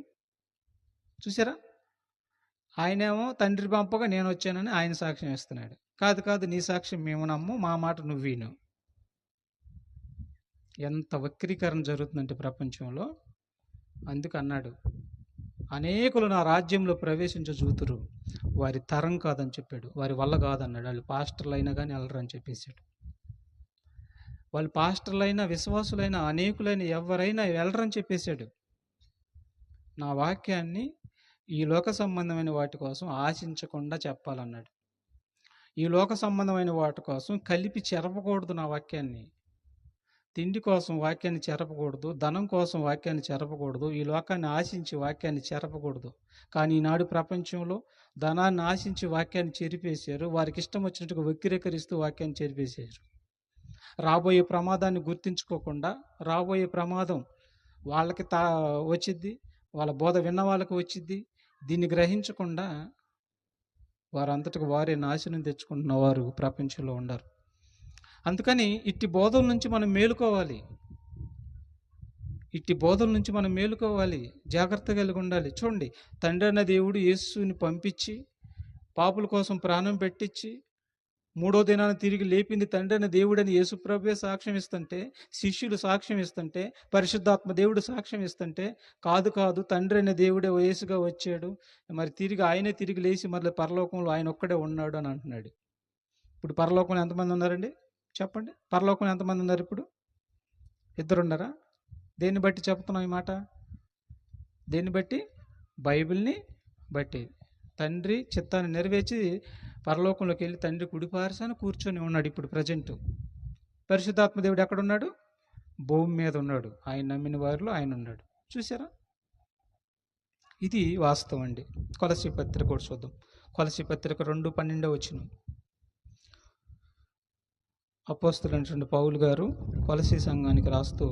చూసారా? ఆయనేమో తండ్రి పంపగా నేను వచ్చానని ఆయన సాక్ష్యం ఇస్తున్నాడు. కాదు, నీ సాక్ష్యం మేము నమ్ము, మా మాట నువ్వు విను. ఎంత వక్రీకరణ జరుగుతుందంటే ప్రపంచంలో. అందుకు అన్నాడు, అనేకులు నా రాజ్యంలో ప్రవేశించజూతురు, వారి తరం కాదని చెప్పాడు, వారి వల్ల కాదన్నాడు. వాళ్ళు పాస్టర్లు అయినా కానీ వెళ్ళరని చెప్పేశాడు. వాళ్ళు పాస్టర్లైనా విశ్వాసులైనా అనేకులైన ఎవరైనా వెళ్ళరని చెప్పేశాడు. నా వాక్యాన్ని ఈ లోక సంబంధమైన వాటి కోసం ఆశించకుండా చెప్పాలన్నాడు. ఈ లోక సంబంధమైన వాటి కోసం కలిపి చెరపకూడదు నా వాక్యాన్ని. తిండి కోసం వాక్యాన్ని చెరపకూడదు, ధనం కోసం వాక్యాన్ని చెరపకూడదు, ఈ లోకాన్ని ఆశించి వాక్యాన్ని చెరపకూడదు. కానీ ఈనాడు ప్రపంచంలో ధనాన్ని ఆశించి వాక్యాన్ని చెరిపేశారు. వారికి ఇష్టం వచ్చినట్టుగా వక్రీకరిస్తూ వాక్యాన్ని చెరిపేశారు. రాబోయే ప్రమాదాన్ని గుర్తించుకోకుండా, రాబోయే ప్రమాదం వాళ్ళకి వచ్చిద్ది, వాళ్ళ బోధ విన్న వాళ్ళకి వచ్చిద్ది, దీన్ని గ్రహించకుండా వారంతటికి వారే నాశనం తెచ్చుకుంటున్న వారు ప్రపంచంలో ఉండరు. అందుకని ఇట్టి బోధల నుంచి మనం మేలుకోవాలి, జాగ్రత్త కలిగి ఉండాలి. చూడండి, తండ్రి అన్న దేవుడు యేసుని పంపించి పాపుల కోసం ప్రాణం పెట్టించి 3వ దినాన తిరిగి లేపింది తండ్రి అన్న దేవుడని యేసుప్రభువే సాక్ష్యం ఇస్తుంటే, శిష్యులు సాక్ష్యం ఇస్తుంటే, పరిశుద్ధాత్మ దేవుడు సాక్ష్యం ఇస్తుంటే, కాదు తండ్రి అనే దేవుడే యేసుగా వచ్చాడు, మరి ఆయనే తిరిగి లేచి మళ్ళీ పరలోకంలో ఆయన ఒక్కడే ఉన్నాడు అని అంటున్నాడు. ఇప్పుడు పరలోకంలో ఎంతమంది ఉన్నారండి? చెప్పండి. పరలోకంలో ఎంతమంది ఉన్నారు? ఇప్పుడు 2 ఉన్నారా? దేన్ని బట్టి చెప్తున్నాం ఈ మాట? దేన్ని బట్టి? బైబిల్ని బట్టి. తండ్రి చిత్తాన్ని నెరవేర్చి పరలోకంలోకి వెళ్ళి తండ్రి కుడిపార్సన కూర్చొని ఉన్నాడు. ఇప్పుడు ప్రజెంట్ పరిశుద్ధాత్మ దేవుడు ఎక్కడున్నాడు? భూమి మీద ఉన్నాడు. ఆయన నమ్మిన వారిలో ఆయన ఉన్నాడు. చూసారా? ఇది వాస్తవం అండి. కొలసీ పత్రిక కూడా చూద్దాం. కొలసీ పత్రిక 2:12 వచనం. అపోస్తలుడైనటువంటి పౌలు గారు కొలసీ సంఘానికి రాస్తూ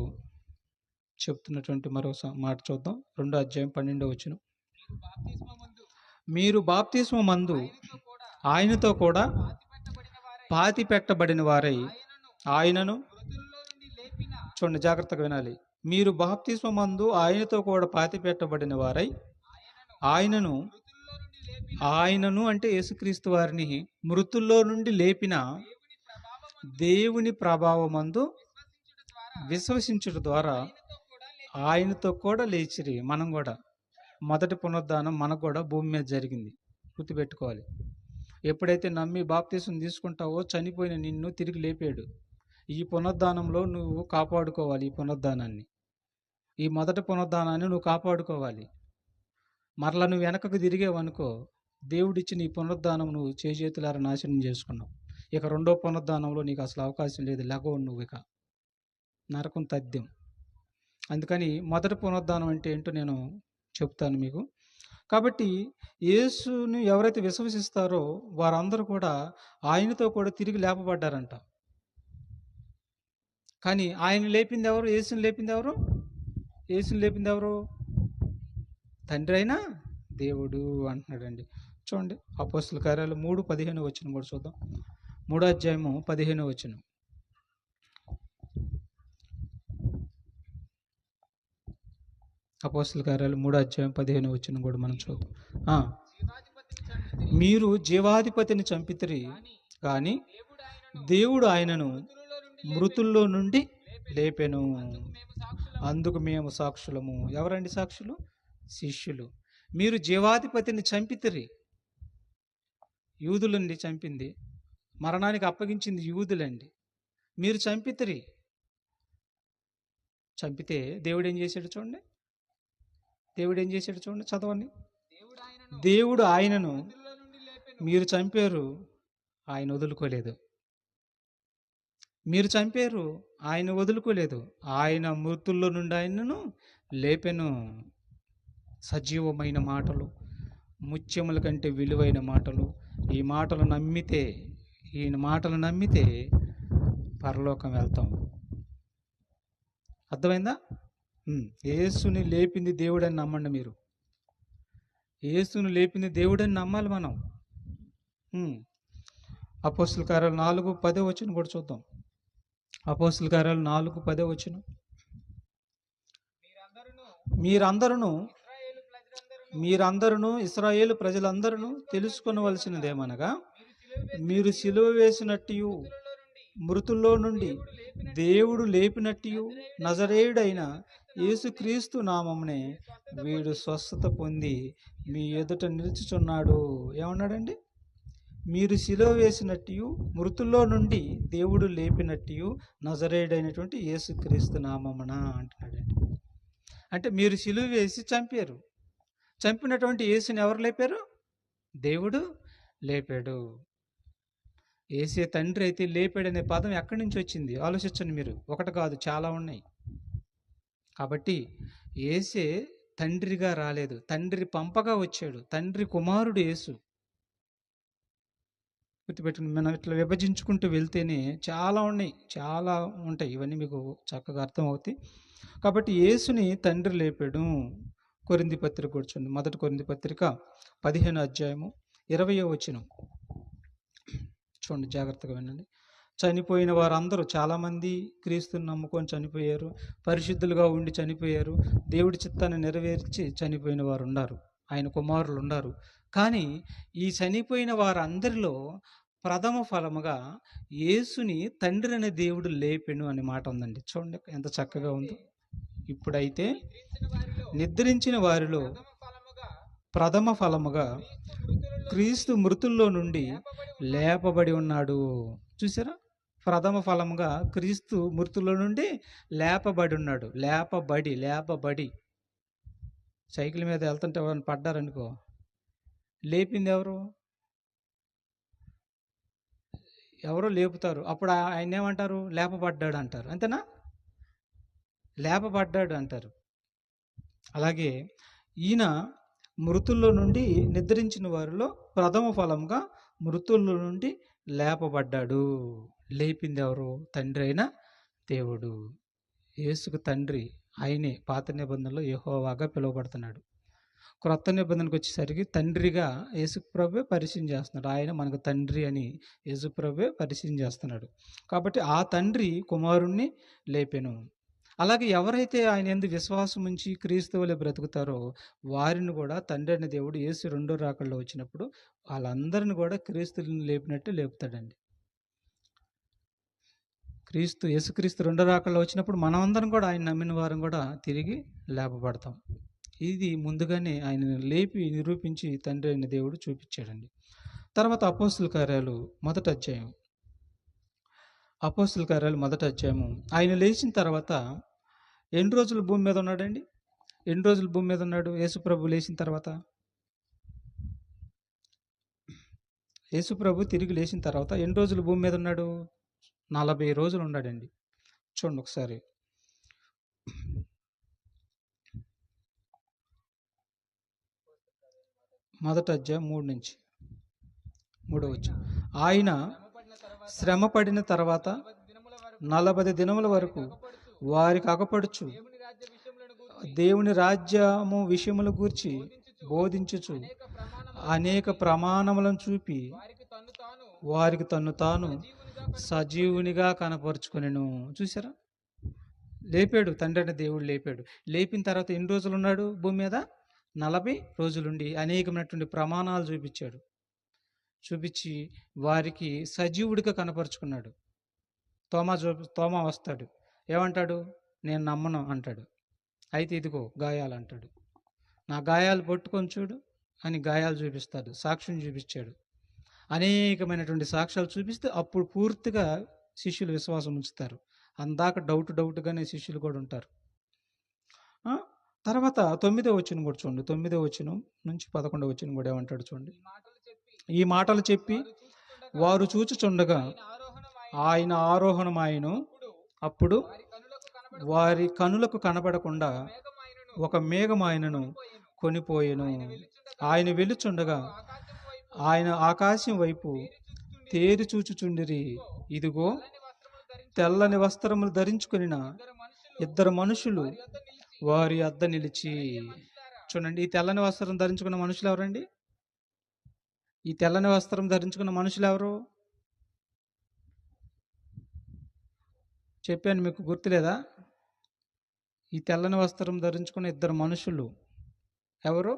చెప్తున్నటువంటి మరో మాట చూద్దాం. 2వ అధ్యాయం 12వ వచనం. మీరు బాప్తిస్మ మందు ఆయనతో కూడా పాతి పెట్టబడిన వారై ఆయనను, చూడండి జాగ్రత్తగా వినాలి, మీరు బాప్తిస్మ మందు ఆయనతో కూడా పాతి పెట్టబడిన వారై ఆయనను అంటే యేసుక్రీస్తు వారిని మృతుల్లో నుండి లేపిన దేవుని ప్రభావమందు విశ్వసించుట ద్వారా ఆయనతో కూడా లేచిరి. మనం కూడా మొదటి పునరుద్ధానం మనకు కూడా భూమి మీద జరిగింది, గుర్తుపెట్టుకోవాలి. ఎప్పుడైతే నమ్మి బాప్తిసం తీసుకుంటావో చనిపోయిన నిన్ను తిరిగి లేపాడు. ఈ పునరుద్ధానంలో నువ్వు కాపాడుకోవాలి. ఈ పునరుద్ధానాన్ని, ఈ మొదటి పునరుద్ధానాన్ని నువ్వు కాపాడుకోవాలి. మరలా నువ్వు వెనకకు తిరిగేవనుకో, దేవుడిచ్చిన ఈ పునరుద్ధానం నువ్వు చేతులారా నాశనం చేసుకున్నావు. ఇక 2వ పునరుద్ధానంలో నీకు అసలు అవకాశం లేదు. లగవు నువ్వు, ఇక నరకం తథ్యం. అందుకని మొదటి పునరుద్ధానం అంటే ఏంటో నేను చెప్తాను మీకు. కాబట్టి యేసుని ఎవరైతే విశ్వసిస్తారో వారందరూ కూడా ఆయనతో కూడా తిరిగి లేపబడ్డారంట. కానీ ఆయన లేపింది ఎవరు? యేసుని లేపింది ఎవరు? యేసుని లేపింది ఎవరు? తండ్రి అయినా దేవుడు అంటున్నాడండి. చూడండి అపోస్తల కార్యాలు 3:15 వచనం కూడా చూద్దాం. 3వ అధ్యాయము 15వ వచనం. అపోస్తల కార్యాలు 3వ అధ్యాయం 15వ వచనం కూడా మనం చూద్దాం. మీరు జీవాధిపతిని చంపితిరి కానీ దేవుడు ఆయనను మృతుల్లో నుండి లేపెను, అందుకు మేము సాక్షులము. ఎవరండి సాక్షులు? శిష్యులు. మీరు జీవాధిపతిని చంపితిరి. యూదులండి చంపింది, మరణానికి అప్పగించింది యూదులండి. మీరు చంపితిరి. చంపితే దేవుడు ఏం చేశాడు చూడండి. దేవుడు ఏం చేశాడు చూడండి, చదవండి. దేవుడు ఆయనను, మీరు చంపారు, ఆయన వదులుకోలేదు. మీరు చంపారు, ఆయన వదులుకోలేదు. ఆయన మృతుల్లో నుండి ఆయనను లేపెను. సజీవమైన మాటలు, ముత్యముల కంటే విలువైన మాటలు. ఈ మాటలు నమ్మితే పరలోకం వెళ్తాం. అర్థమైందా? యేసుని లేపింది దేవుడని నమ్మండి. మీరు యేసుని లేపింది దేవుడని నమ్మాలి మనం. అపోస్తల కార్యాలు 4:10 వచనం కూడా చూద్దాం. అపోస్తల కార్యాలు 4:10 వచనం. మీరందరూ ఇశ్రాయేలు ప్రజలందరూ తెలుసుకొనవలసినదేమనగా, మీరు సిలువ వేసినట్టు మృతుల్లో నుండి దేవుడు లేపినట్టు నజరేయుడైన యేసుక్రీస్తు నామమునే వీడు స్వస్థత పొంది మీ ఎదుట నిలుచుచున్నాడు. ఏమన్నాడండి? మీరు సిలువ వేసినట్టు మృతుల్లో నుండి దేవుడు లేపినట్టు నజరేయుడైనటువంటి యేసుక్రీస్తు నామమున అంటున్నాడండి. అంటే మీరు సిలువ వేసి చంపారు. చంపినటువంటి యేసుని ఎవరు లేపారు? దేవుడు లేపాడు. యేసే తండ్రి అయితే లేపాడనే పదం ఎక్కడి నుంచి వచ్చింది ఆలోచించండి మీరు. ఒకటి కాదు, చాలా ఉన్నాయి. కాబట్టి యేసే తండ్రిగా రాలేదు, తండ్రి పంపగా వచ్చాడు. తండ్రి కుమారుడు యేసు. గుర్తుపెట్టుకుని మనం ఇట్లా విభజించుకుంటూ వెళ్తేనే చాలా ఉంటాయి. ఇవన్నీ మీకు చక్కగా అర్థమవుతాయి. కాబట్టి యేసుని తండ్రి లేపాడు. కొరింథీ పత్రిక కూర్చోండి. 1 కొరింథీ పత్రిక 15వ అధ్యాయము 20వ వచనం చూడండి, జాగ్రత్తగా వినండి. చనిపోయిన వారందరూ, చాలామంది క్రీస్తుని నమ్ముకొని చనిపోయారు, పరిశుద్ధులుగా ఉండి చనిపోయారు, దేవుడి చిత్తాన్ని నెరవేర్చి చనిపోయిన వారు ఉన్నారు, ఆయన కుమారులు ఉన్నారు. కానీ ఈ చనిపోయిన వారందరిలో ప్రథమ ఫలముగా యేసుని తండ్రి అనే దేవుడు లేపెను అనే మాట ఉందండి. చూడండి ఎంత చక్కగా ఉందో. ఇప్పుడైతే నిద్రించిన వారిలో ప్రథమ ఫలముగా క్రీస్తు మృతుల్లో నుండి లేపబడి ఉన్నాడు. చూసారా? ప్రథమ ఫలముగా క్రీస్తు మృతుల్లో నుండి లేపబడి ఉన్నాడు. లేపబడి సైకిల్ మీద వెళ్తుంటే ఎవరైనా పడ్డారనుకో, లేపింది ఎవరో లేపుతారు. అప్పుడు ఆయన ఏమంటారు? లేపబడ్డాడు అంటారు. అంతేనా? లేపబడ్డాడు అంటారు. అలాగే ఈయన మృతుల్లో నుండి నిద్రించిన వారిలో ప్రథమ ఫలంగా మృతుల్లో నుండి లేపింది ఎవరు? తండ్రి అయిన దేవుడు. యేసుకు తండ్రి ఆయనే పాత నిబంధనలో యెహోవాగా పిలువబడుతున్నాడు. క్రొత్త నిబంధనకు వచ్చేసరికి తండ్రిగా యేసుప్రభువే పరిచయం చేస్తున్నాడు. ఆయన మనకు తండ్రి అని యేసుప్రభువే పరిచయం చేస్తున్నాడు. కాబట్టి ఆ తండ్రి కుమారుణ్ణి లేపెను. అలాగే ఎవరైతే ఆయన యందు విశ్వాసం ఉంచి క్రీస్తు వలె బ్రతుకుతారో వారిని కూడా తండ్రి అయిన దేవుడు యేసు రెండో రాకడలో వచ్చినప్పుడు వాళ్ళందరిని కూడా క్రీస్తుని లేపినట్టు లేపుతాడండి. యేసుక్రీస్తు రెండో రాకడలో వచ్చినప్పుడు మనమందరం కూడా ఆయన నమ్మిన వారం కూడా తిరిగి లేపబడతాం. ఇది ముందుగానే ఆయనను లేపి నిరూపించి తండ్రి అయిన దేవుడు చూపించాడండి. తర్వాత అపోస్తుల కార్యాలు మొదటి అధ్యాయం. అపోస్తుల కార్యాలు మొదటి అధ్యాయము. ఆయన లేచిన తర్వాత ఎన్ని రోజులు భూమి మీద ఉన్నాడండి? ఎన్ని రోజులు భూమి మీద ఉన్నాడు యేసుప్రభు లేచిన తర్వాత? యేసుప్రభు తిరిగి లేచిన తర్వాత ఎన్ని రోజులు భూమి మీద ఉన్నాడు? 40 రోజులు ఉన్నాడండి. చూడండి ఒకసారి. మొదటి అధ్యాయం 3 నుంచి 3వ వచనం. ఆయన శ్రమ పడిన తర్వాత 40 దినముల వరకు వారికి అగపడుచు దేవుని రాజ్యము విషయముల గూర్చి బోధించుచు అనేక ప్రమాణములను చూపి వారికి తన్ను తాను సజీవునిగా కనపరుచుకొనెను. చూసారా? లేపాడు, తండ్రి అయిన దేవుడు లేపాడు. లేపిన తర్వాత ఎన్ని రోజులు ఉన్నాడు భూమి మీద? 40 రోజులుండి అనేకమైనటువంటి ప్రమాణాలు చూపించి వారికి సజీవుడిగా కనపరుచుకున్నాడు. తోమా వస్తాడు, ఏమంటాడు? నేను నమ్మను అంటాడు. అయితే ఇదిగో గాయాలు అంటాడు. నా గాయాలు పట్టుకొని చూడు అని గాయాలు చూపిస్తాడు, సాక్ష్యం చూపించాడు. అనేకమైనటువంటి సాక్ష్యాలు చూపిస్తే అప్పుడు పూర్తిగా శిష్యులు విశ్వాసం ఉంచుతారు. అందాక డౌట్గానే శిష్యులు కూడా ఉంటారు. తర్వాత 9వ వచనం కూడా చూడండి. 9వ వచనం నుంచి 11వ వచనం కూడా ఏమంటాడు చూడండి. ఈ మాటలు చెప్పి వారు చూచుచుండగా ఆయన ఆరోహణమాయెను. అప్పుడు వారి కనులకు కనబడకుండా ఒక మేఘం ఆయనను కొనిపోయెను. ఆయన వెలుచుండగా ఆయన ఆకాశం వైపు తేరి చూచుచుండిరి. ఇదిగో తెల్లని వస్త్రములు ధరించుకొనిన 2 మనుషులు వారి వద్ద నిలిచి. చూడండి, ఈ తెల్లని వస్త్రం ధరించుకున్న మనుషులు ఎవరండి? ఈ తెల్లని వస్త్రం ధరించుకున్న మనుషులు ఎవరు? చెప్పాను, మీకు గుర్తులేదా? ఈ తెల్లని వస్త్రం ధరించుకున్న 2 మనుషులు ఎవరు?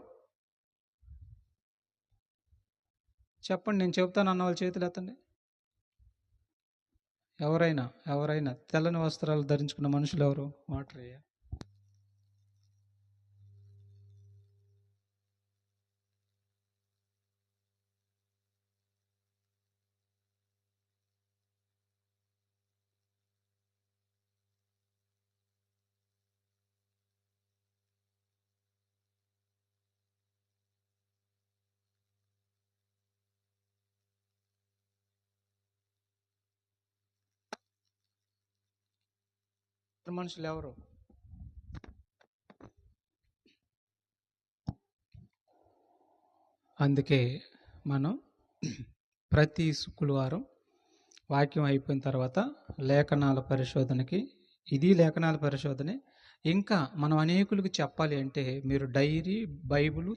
చెప్పండి, నేను చెప్తాను అన్న వాళ్ళ చేతులు ఎత్తండి. ఎవరైనా తెల్లని వస్త్రాలు ధరించుకున్న మనుషులు ఎవరు? వాటర్ అయ్యా. మనుషులు ఎవరు? అందుకే మనం ప్రతి శుక్రవారం వాక్యం అయిపోయిన తర్వాత లేఖనాల పరిశోధనకి, ఇది లేఖనాల పరిశోధనే. ఇంకా మనం అనేకులకు చెప్పాలి అంటే మీరు డైరీ, బైబిల్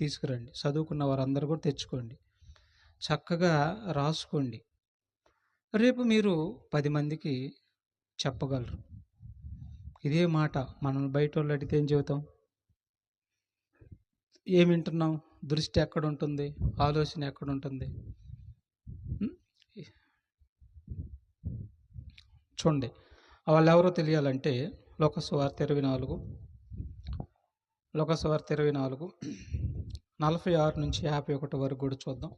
తీసుకురండి. చదువుకున్న వారందరూ కూడా తెచ్చుకోండి, చక్కగా రాసుకోండి. రేపు మీరు 10 మందికి చెప్పగలరు. ఇదే మాట మనం బయట వాళ్ళు అడిగితే ఏం చెబుతాం? ఏం వింటున్నాం? దృష్టి ఎక్కడ ఉంటుంది? ఆలోచన ఎక్కడ ఉంటుంది? చూడండి, వాళ్ళు ఎవరో తెలియాలంటే లోకసువార్త 24 46 నుంచి 51 వరకు కూడా చూద్దాం.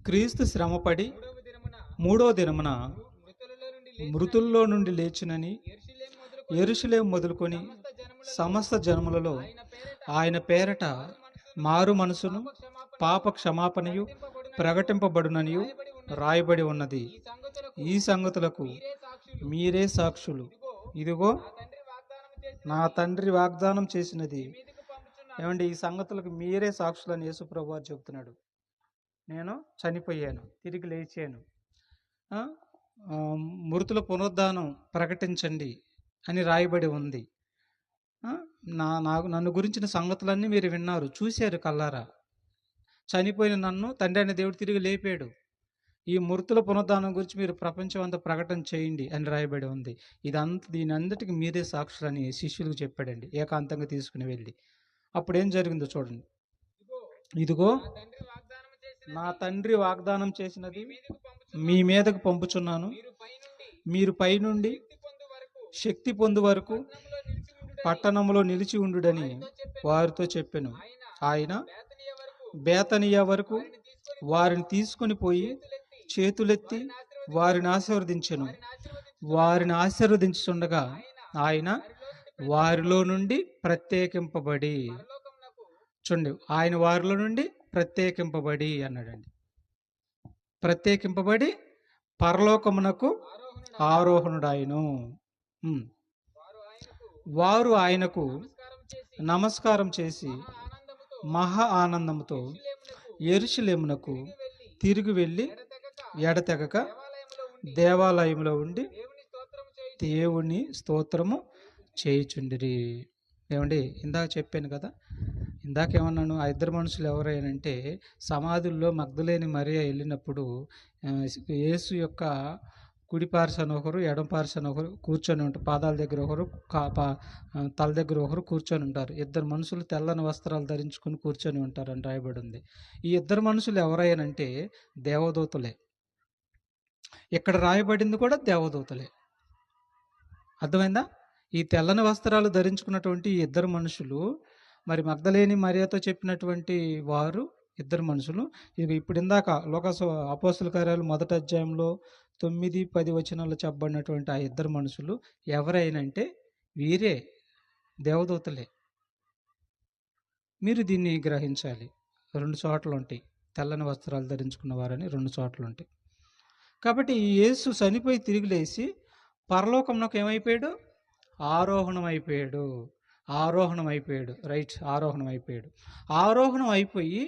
క్రీస్తు శ్రమపడి 3వ దినమున మృతుల్లో నుండి లేచినని యెరూషలేము మొదలుకొని సమస్త జనములలో ఆయన పేరట మారు మనసును పాప క్షమాపణయు ప్రకటింపబడుననియు రాయబడి ఉన్నది. ఈ సంగతులకు మీరే సాక్షులు. ఇదిగో నా తండ్రి వాగ్దానం చేసినది ఏమండి, ఈ సంగతులకు మీరే సాక్షులని యేసుప్రభు వారు చెబుతున్నాడు. నేను చనిపోయాను, తిరిగి లేచాను, ఆ, ఆ, మృతుల పునరుద్ధానం ప్రకటించండి అని రాయబడి ఉంది. ఆ, నన్ను గురించిన సంగతులన్నీ మీరు విన్నారు, చూశారు కల్లారా. చనిపోయిన నన్ను తండ్రి అయిన దేవుడు తిరిగి లేపాడు. ఈ మృతుల పునరుద్ధానం గురించి మీరు ప్రపంచం అంతా ప్రకటన చేయండి అని రాయబడి ఉంది. దీని అందటికి మీరే సాక్షులని శిష్యులకు చెప్పాడండి, ఏకాంతంగా తీసుకుని వెళ్ళి. అప్పుడు ఏం జరిగిందో చూడండి. ఇదిగో నా తండ్రి వాగ్దానం చేసినది మీ మీదకు పంపుచున్నాను, మీరు పైనుండి శక్తి పొందు వరకు పట్టణంలో నిలిచి ఉండుడని వారితో చెప్పాను. ఆయన బేతనియా వరకు వారిని తీసుకుని పోయి చేతులెత్తి వారిని ఆశీర్వదించెను. వారిని ఆశీర్వదించుండగా ఆయన వారిలో నుండి ప్రత్యేకింపబడి, చూడండి, ఆయన వారిలో నుండి ప్రత్యేకింపబడి అన్నాడండి. ప్రత్యేకింపబడి పరలోకమునకు ఆరోహణుడాయను. వారు ఆయనకు నమస్కారం చేసి మహా ఆనందంతో యెరూషలేమునకు తిరిగి వెళ్ళి ఎడతెగక దేవాలయంలో ఉండి దేవుని స్తోత్రము చేయుచుండిరి. ఏమండి, ఇందాక చెప్పాను కదా, ఇందాకేమన్నాను, ఆ ఇద్దరు మనుషులు ఎవరైనంటే సమాధుల్లో మగ్దలేని మరియ వెళ్ళినప్పుడు యేసు యొక్క కుడి పార్శ్వన ఒకరు, ఎడమ పార్శ్వన ఒకరు కూర్చొని ఉంటారు. పాదాల దగ్గర ఒకరు, తల దగ్గర ఒకరు కూర్చొని ఉంటారు. ఇద్దరు మనుషులు తెల్లని వస్త్రాలు ధరించుకుని కూర్చొని ఉంటారు అని రాయబడి ఉంది. ఈ ఇద్దరు మనుషులు ఎవరైనంటే దేవదూతలే. ఇక్కడ రాయబడింది కూడా దేవదూతలే. అర్థమైందా? ఈ తెల్లని వస్త్రాలు ధరించుకున్నటువంటి ఈ ఇద్దరు మనుషులు, మరి మగ్దలేని మరియతో చెప్పినటువంటి వారు ఇద్దరు మనుషులు. ఇప్పుడు ఇందాక అపోస్తల కార్యాలు 1వ అధ్యాయంలో 9-10 వచనాల్లో చెప్పబడినటువంటి ఆ ఇద్దరు మనుషులు ఎవరైనంటే వీరే దేవదూతలే. మీరు దీన్ని గ్రహించాలి. 2 చోట్ల ఉంటాయి తెల్లని వస్త్రాలు ధరించుకున్న వారని, 2 చోట్ల ఉంటాయి. కాబట్టి యేసు చనిపోయి తిరిగి లేచి పరలోకంలోకి ఏమైపోయాడు? ఆరోహణం అయిపోయాడు. రైట్, ఆరోహణం అయిపోయి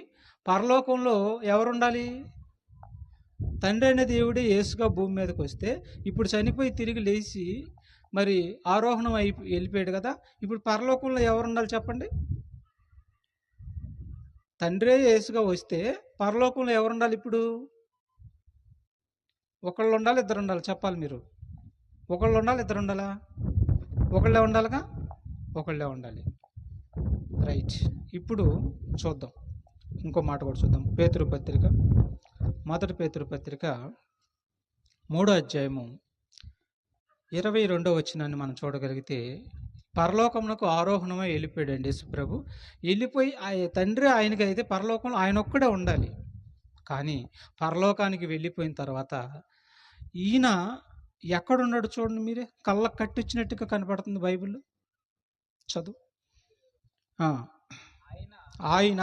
పరలోకంలో ఎవరుండాలి? తండ్రి అయిన దేవుడే యేసుగా భూమి మీదకి వస్తే, ఇప్పుడు చనిపోయి తిరిగి లేచి మరి ఆరోహణం వెళ్ళిపోయాడు కదా. ఇప్పుడు పరలోకంలో ఎవరుండాలి చెప్పండి? తండ్రే యేసుగా వస్తే పరలోకంలో ఎవరుండాలి? ఇప్పుడు ఒకళ్ళు ఉండాలి, ఇద్దరు ఉండాలి? చెప్పాలి మీరు. ఒకళ్ళు ఉండాలి, ఇద్దరు ఉండాలా? ఒకళ్ళే ఉండాలిగా, ఒకళ్ళే ఉండాలి. రైట్. ఇప్పుడు చూద్దాం, ఇంకో మాట కూడా చూద్దాం. పేతురు పత్రిక, 1 పేతురు పత్రిక 3వ అధ్యాయము 22వ వచనాన్ని మనం చూడగలిగితే, పరలోకమునకు ఆరోహణమై వెళ్ళిపోయాడండి యేసుప్రభు. వెళ్ళిపోయి తండ్రి ఆయనకి అయితే పరలోకంలో ఆయన ఒక్కడే ఉండాలి. కానీ పరలోకానికి వెళ్ళిపోయిన తర్వాత ఈయన ఎక్కడున్నాడు చూడండి మీరే. కళ్ళకు కట్టించినట్టుగా కనపడుతుంది బైబిల్లో, చదువు. ఆయన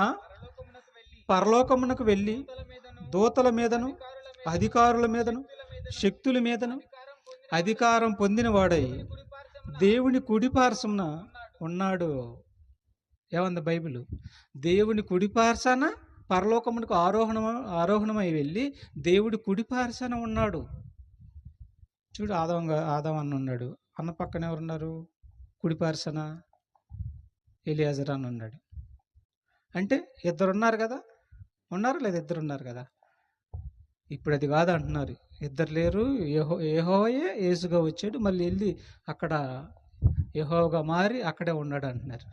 పరలోకమునకు వెళ్ళి దూతల మీదను అధికారుల మీదను శక్తుల మీదను అధికారం పొందిన వాడై దేవుని కుడిపార్శ్వన ఉన్నాడు. ఏమంది బైబిల్? దేవుని కుడిపార్శ్వన పరలోకమునకు ఆరోహణమై వెళ్ళి దేవుడి కుడిపార్శ్వన ఉన్నాడు. చూడు, ఆదాం అన్న ఉన్నాడు, అన్న పక్కన ఎవరున్నారు? కుడిపార్శ్వన ఎలియాజర్ అని ఉన్నాడు. అంటే ఇద్దరున్నారు కదా, ఉన్నారు లేదా? ఇద్దరున్నారు కదా. ఇప్పుడు అది కాదు అంటున్నారు, ఇద్దరు లేరు. యెహోవాయే యేసుగా వచ్చాడు, మళ్ళీ వెళ్ళి అక్కడ యెహోవాగా మారి అక్కడే ఉన్నాడు అంటున్నారు.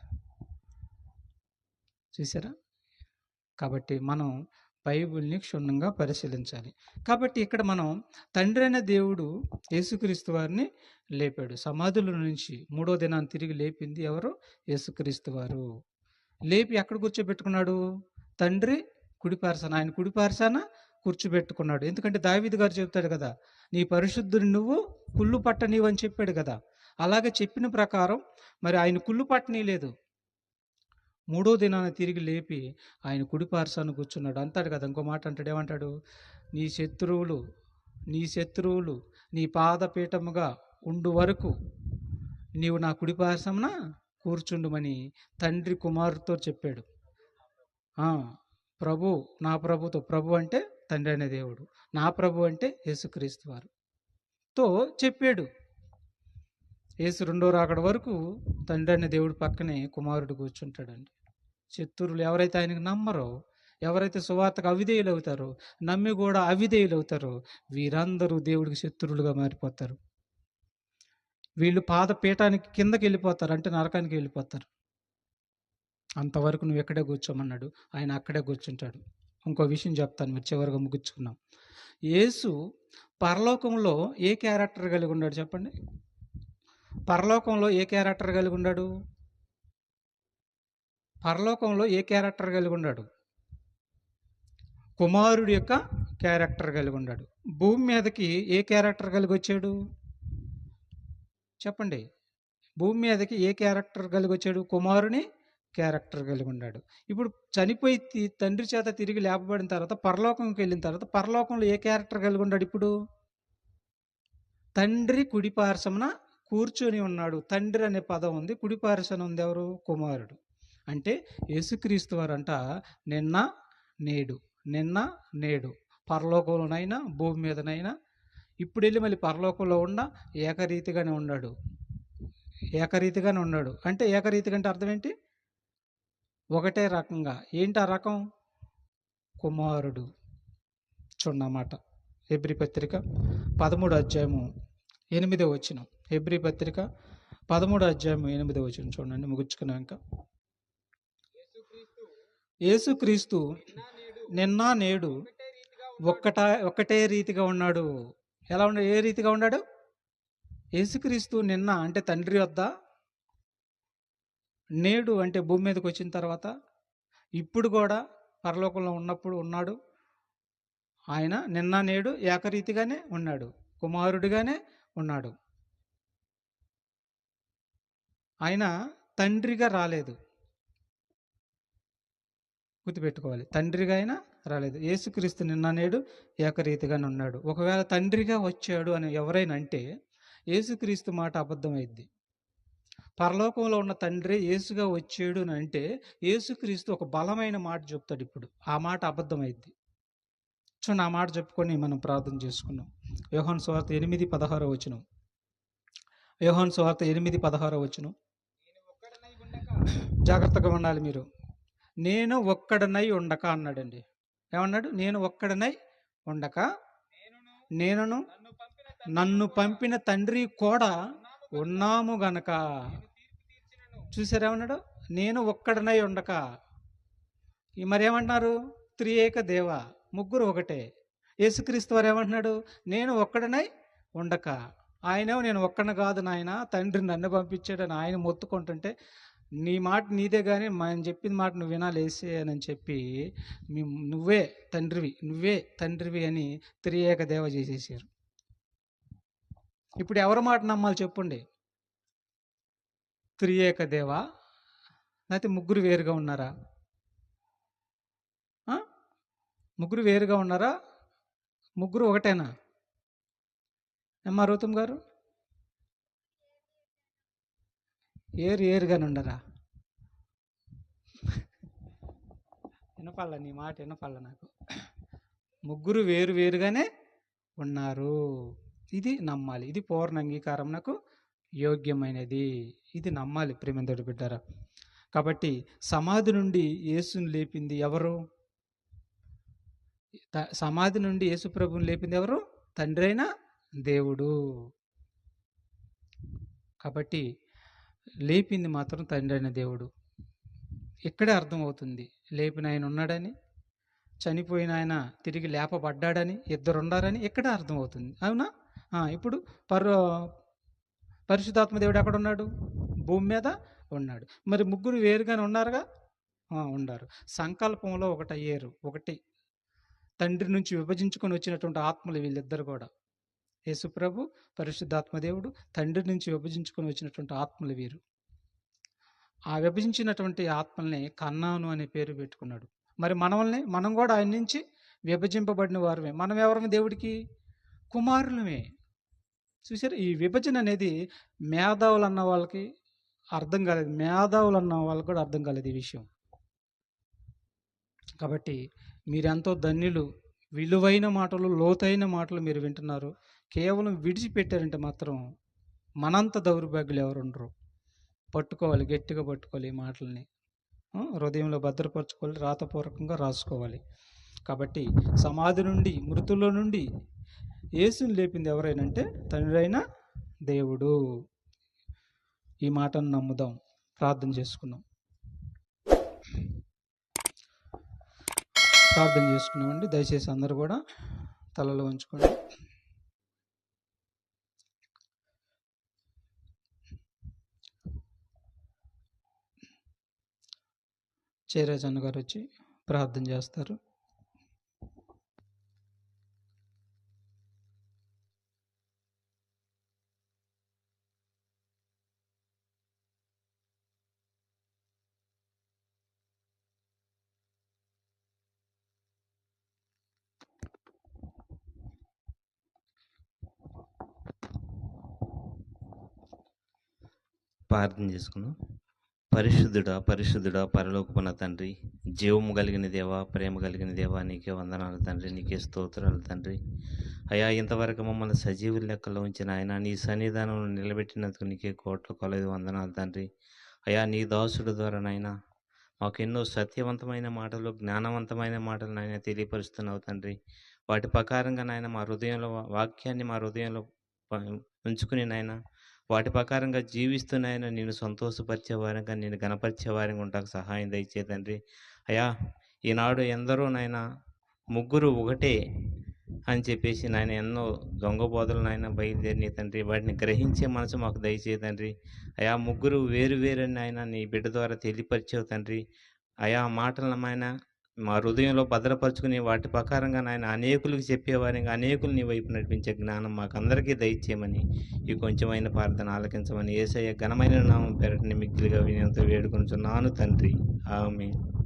చూసారా? కాబట్టి మనం బైబిల్ని క్షుణ్ణంగా పరిశీలించాలి. కాబట్టి ఇక్కడ మనం తండ్రి అయిన దేవుడు యేసుక్రీస్తు వారిని లేపాడు సమాధుల నుంచి. 3వ దినాన్ని తిరిగి లేపింది ఎవరు? యేసుక్రీస్తు వారు. లేపి ఎక్కడ కూర్చోబెట్టుకున్నాడు? తండ్రి కుడిపార్శ్వన, ఆయన కుడిపార్శ్వన కూర్చోబెట్టుకున్నాడు. ఎందుకంటే దావీదు గారు చెప్తాడు కదా, నీ పరిశుద్ధుని నువ్వు కుళ్ళు పట్టనీవు అని చెప్పాడు కదా. అలాగే చెప్పిన ప్రకారం మరి ఆయన కుళ్ళు పట్టనీయలేదు. 3వ దినాన తిరిగి లేపి ఆయన కుడిపార్శ్వన కూర్చున్నాడు. అంటాడు కదా, ఇంకో మాట అంటాడు, ఏమంటాడు? నీ శత్రువులు నీ పాదపీఠముగా ఉండు వరకు నీవు నా కుడిపార్శ్వమున కూర్చుండుమని తండ్రి కుమారుతో చెప్పాడు. ప్రభు, నా ప్రభుతో, ప్రభు అంటే తండ్రి అనే దేవుడు, నా ప్రభు అంటే యేసుక్రీస్తు వారుతో చెప్పాడు. యేసు రెండో రాకడ వరకు తండ్రి అనే దేవుడు పక్కనే కుమారుడు కూర్చుంటాడండి. శత్రువులు ఎవరైతే ఆయనకు నమ్మరో, ఎవరైతే సువార్తకు అవిధేయులు అవుతారో, నమ్మి కూడా అవిధేయులు అవుతారో, వీరందరూ దేవుడికి శత్రువులుగా మారిపోతారు. వీళ్ళు పాదపీఠానికి కిందకి వెళ్ళిపోతారు, అంటే నరకానికి వెళ్ళిపోతారు. అంతవరకు నువ్వు ఎక్కడే కూర్చోమన్నాడు, ఆయన అక్కడే కూర్చుంటాడు. ఇంకో విషయం చెప్తాను, మీరు చివరిగా ముగించుకున్నాం. యేసు పరలోకంలో ఏ క్యారెక్టర్ కలిగి ఉన్నాడు చెప్పండి? పరలోకంలో ఏ క్యారెక్టర్ కలిగి ఉన్నాడు? పరలోకంలో ఏ క్యారెక్టర్ కలిగి ఉన్నాడు? కుమారుడి యొక్క క్యారెక్టర్ కలిగి ఉన్నాడు. భూమి మీదకి ఏ క్యారెక్టర్ కలిగి వచ్చాడు చెప్పండి? భూమి మీదకి ఏ క్యారెక్టర్ కలిగి వచ్చాడు? కుమారుని క్యారెక్టర్ కలిగి ఉన్నాడు. ఇప్పుడు చనిపోయి తండ్రి చేత తిరిగి లేపబడిన తర్వాత పరలోకంకి వెళ్ళిన తర్వాత పరలోకంలో ఏ క్యారెక్టర్ కలిగి ఉన్నాడు? ఇప్పుడు తండ్రి కుడిపార్శ్వమున కూర్చొని ఉన్నాడు. తండ్రి అనే పదం ఉంది, కుడిపార్శ్వన ఉంది ఎవరు? కుమారుడు. అంటే యేసుక్రీస్తు వారంట నిన్న నేడు పరలోకంలోనైనా భూమి మీదనైనా ఇప్పుడు వెళ్ళి మళ్ళీ పరలోకంలో ఉన్న ఏకరీతిగానే ఉన్నాడు. అంటే ఏకరీతిగా అంటే అర్థం ఏంటి? ఒకటే రకంగా. ఏంటి ఆ రకం? కుమారుడు. చూడన్నమాట హెబ్రీ పత్రిక 13వ అధ్యాయము 8వ వచనం. హెబ్రీ పత్రిక 13వ అధ్యాయము 8వ వచనం చూడండి, ముగించుకున్నాక. యేసుక్రీస్తు నిన్న నేడు ఒక్కటే రీతిగా ఉన్నాడు. ఎలా ఉన్నాడు? ఏ రీతిగా ఉన్నాడు? యేసుక్రీస్తు నిన్న అంటే తండ్రి వద్ద, నేడు అంటే భూమి మీదకి వచ్చిన తర్వాత, ఇప్పుడు కూడా పరలోకంలో ఉన్నప్పుడు ఉన్నాడు. ఆయన నిన్న నేడు ఏకరీతిగానే ఉన్నాడు, కుమారుడిగానే ఉన్నాడు. ఆయన తండ్రిగా రాలేదు, గుర్తుపెట్టుకోవాలి. తండ్రిగా అయినా రాలేదు. యేసుక్రీస్తు నిన్న నేడు ఏకరీతిగానే ఉన్నాడు. ఒకవేళ తండ్రిగా వచ్చాడు అని ఎవరైనా అంటే యేసుక్రీస్తు మాట అబద్ధమైద్ది. పరలోకంలో ఉన్న తండ్రి యేసుగా వచ్చాడు అని అంటే యేసుక్రీస్తు ఒక బలమైన మాట చెప్తాడు. ఇప్పుడు ఆ మాట అబద్ధమైద్ది. చూడండి, ఆ మాట చెప్పుకొని మనం ప్రార్థన చేసుకున్నాం. యోహాను సువార్త 8:16 వచనం. యోహాను సువార్త 8:16 వచనం. జాగ్రత్తగా ఉండాలి మీరు. నేను ఒక్కడనై ఉండక అన్నాడండి. ఏమన్నాడు? నేను ఒక్కడనై ఉండక నేనును నన్ను పంపిన తండ్రి కూడా ఉన్నాము గనక. చూసారు ఏమన్నాడు? నేను ఒక్కడనై ఉండక. మరేమంటున్నారు? త్రియేక దేవ, ముగ్గురు ఒకటే. యేసుక్రీస్తు వారు ఏమంటున్నాడు? నేను ఒక్కడనై ఉండక. ఆయనేమో నేను ఒక్కడిని కాదు నాయన, తండ్రి నన్ను పంపించాడని ఆయన మొత్తుకుంటుంటే, నీ మాట నీదే కానీ మనం చెప్పిన మాట నువ్వు వినాలేసే అని చెప్పి నువ్వే తండ్రివి అని త్రియేక దేవ చేసేసారు. ఇప్పుడు ఎవరి మాట నమ్మాలి చెప్పండి? త్రియేక దేవ, లేకపోతే ముగ్గురు వేరుగా ఉన్నారా? ముగ్గురు వేరుగా ఉన్నారా? ముగ్గురు ఒకటేనా? రూతం గారు, ఏరుగానే ఉండరా? వినపల్ల నీ మాట, వినపల్ల నాకు. ముగ్గురు వేరుగానే ఉన్నారు. ఇది నమ్మాలి. ఇది పూర్ణ అంగీకారం నాకు యోగ్యమైనది. ఇది నమ్మాలి ప్రేమందరు బిడ్డారా. కాబట్టి సమాధి నుండి యేసుని లేపింది ఎవరు? సమాధి నుండి యేసు ప్రభుని లేపింది ఎవరు? తండ్రి అయిన దేవుడు. కాబట్టి లేపింది మాత్రం తండ్రి అయిన దేవుడు. ఇక్కడే అర్థమవుతుంది లేపిన ఆయన ఉన్నాడని, చనిపోయిన ఆయన తిరిగి లేపబడ్డాడని, ఇద్దరు ఉన్నారని ఇక్కడే అర్థమవుతుంది. అవునా? ఇప్పుడు పరిశుద్ధాత్మ దేవుడు ఎక్కడ ఉన్నాడు? భూమి మీద ఉన్నాడు. మరి ముగ్గురు వేరుగానే ఉన్నారుగా? ఉన్నారు. సంకల్పంలో ఒకటి అయ్యారు. ఒకటి తండ్రి నుంచి విభజించుకొని వచ్చినటువంటి ఆత్మలు వీళ్ళిద్దరు కూడా. యేసుప్రభు, పరిశుద్ధాత్మ దేవుడు తండ్రి నుంచి విభజించుకొని వచ్చినటువంటి ఆత్మలు వీరు. ఆ విభజించినటువంటి ఆత్మల్ని కన్నాను అనే పేరు పెట్టుకున్నాడు. మరి మనం కూడా ఆయన నుంచి విభజింపబడిన వారమే. మనం ఎవరమే? దేవుడికి కుమారులమే. చూసారు? ఈ విభజన అనేది మేధావులు అన్న వాళ్ళకి, అర్థం కాలేదు. మేధావులు అన్న వాళ్ళకి కూడా అర్థం కాలేదు ఈ విషయం. కాబట్టి మీరెంతో ధన్యులు. విలువైన మాటలు, లోతైన మాటలు మీరు వింటున్నారు. కేవలం విడిచిపెట్టారంటే మాత్రం మనంత దౌర్భాగ్యులు ఎవరుండరు. పట్టుకోవాలి, గట్టిగా పట్టుకోవాలి ఈ మాటల్ని. హృదయంలో భద్రపరచుకోవాలి, రాతపూర్వకంగా రాసుకోవాలి. కాబట్టి సమాధి నుండి, మృతుల్లో నుండి యేసుని లేపింది ఎవరైనంటే తండ్రైన దేవుడు. ఈ మాటను నమ్ముదాం. ప్రార్థన చేసుకుందాం. ప్రార్థన చేసుకున్నామండి. దయచేసి అందరూ కూడా తలలో ఉంచుకోండి. చేరాజ్ అన్న గారు వచ్చి ప్రార్థన చేస్తారు. ప్రార్థన చేసుకుందాం. పరిశుద్ధుడా, పరిశుద్ధుడా, పరలోకపున తండ్రి, జీవము కలిగిన దేవా, ప్రేమ కలిగిన దేవా, నీకే వందనాలు తండ్రి, నీకే స్తోత్రాలు తండ్రి. అయా, ఇంతవరకు మమ్మల్ని సజీవుల లెక్కలో ఉంచిన ఆయన నీ సన్నిధానంలో నిలబెట్టినందుకు నీకే కోట్ల కొలది వందనాలు తండ్రి. అయా, నీ దాసుడు ద్వారా నాయన మాకు ఎన్నో సత్యవంతమైన మాటలు, జ్ఞానవంతమైన మాటలు నాయన తెలియపరుస్తున్నావు తండ్రి. వాటి ప్రకారంగా నాయన మా హృదయంలో వాక్యాన్ని మా హృదయంలో ఉంచుకుని నాయన వాటి ప్రకారంగా జీవిస్తున్నాయన నేను సంతోషపరిచే వారంగా, నేను గణపరిచే వారంగా ఉంటాకు సహాయం దయచే తండ్రి. అయా, ఈనాడు ఎందరో నాయన ముగ్గురు ఒకటే అని చెప్పేసి నాయన ఎన్నో దొంగ బోధలు నాయన బయలుదేరినాయి తండ్రి. వాటిని గ్రహించే మనసు మాకు దయచే తండ్రి. అయా, ముగ్గురు వేరు వేరని నాయన నీ బిడ్డ ద్వారా తెలియపరిచావు తండ్రి. అయా, మాటలను నాయన మా హృదయంలో భద్రపరుచుకుని వాటి ప్రకారంగా నాయన అనేకులకు చెప్పేవారిగా అనేకులు నీ వైపు నడిపించే జ్ఞానం మాకు అందరికీ దయచేయమని, ఈ కొంచెమైన ప్రార్థన ఆలకించమని యేసయ్య ఘనమైన నామం పేరటిని మిక్కిలిగా వినయంతో వేడుకొనుచున్నాను తండ్రి. ఆమేన్.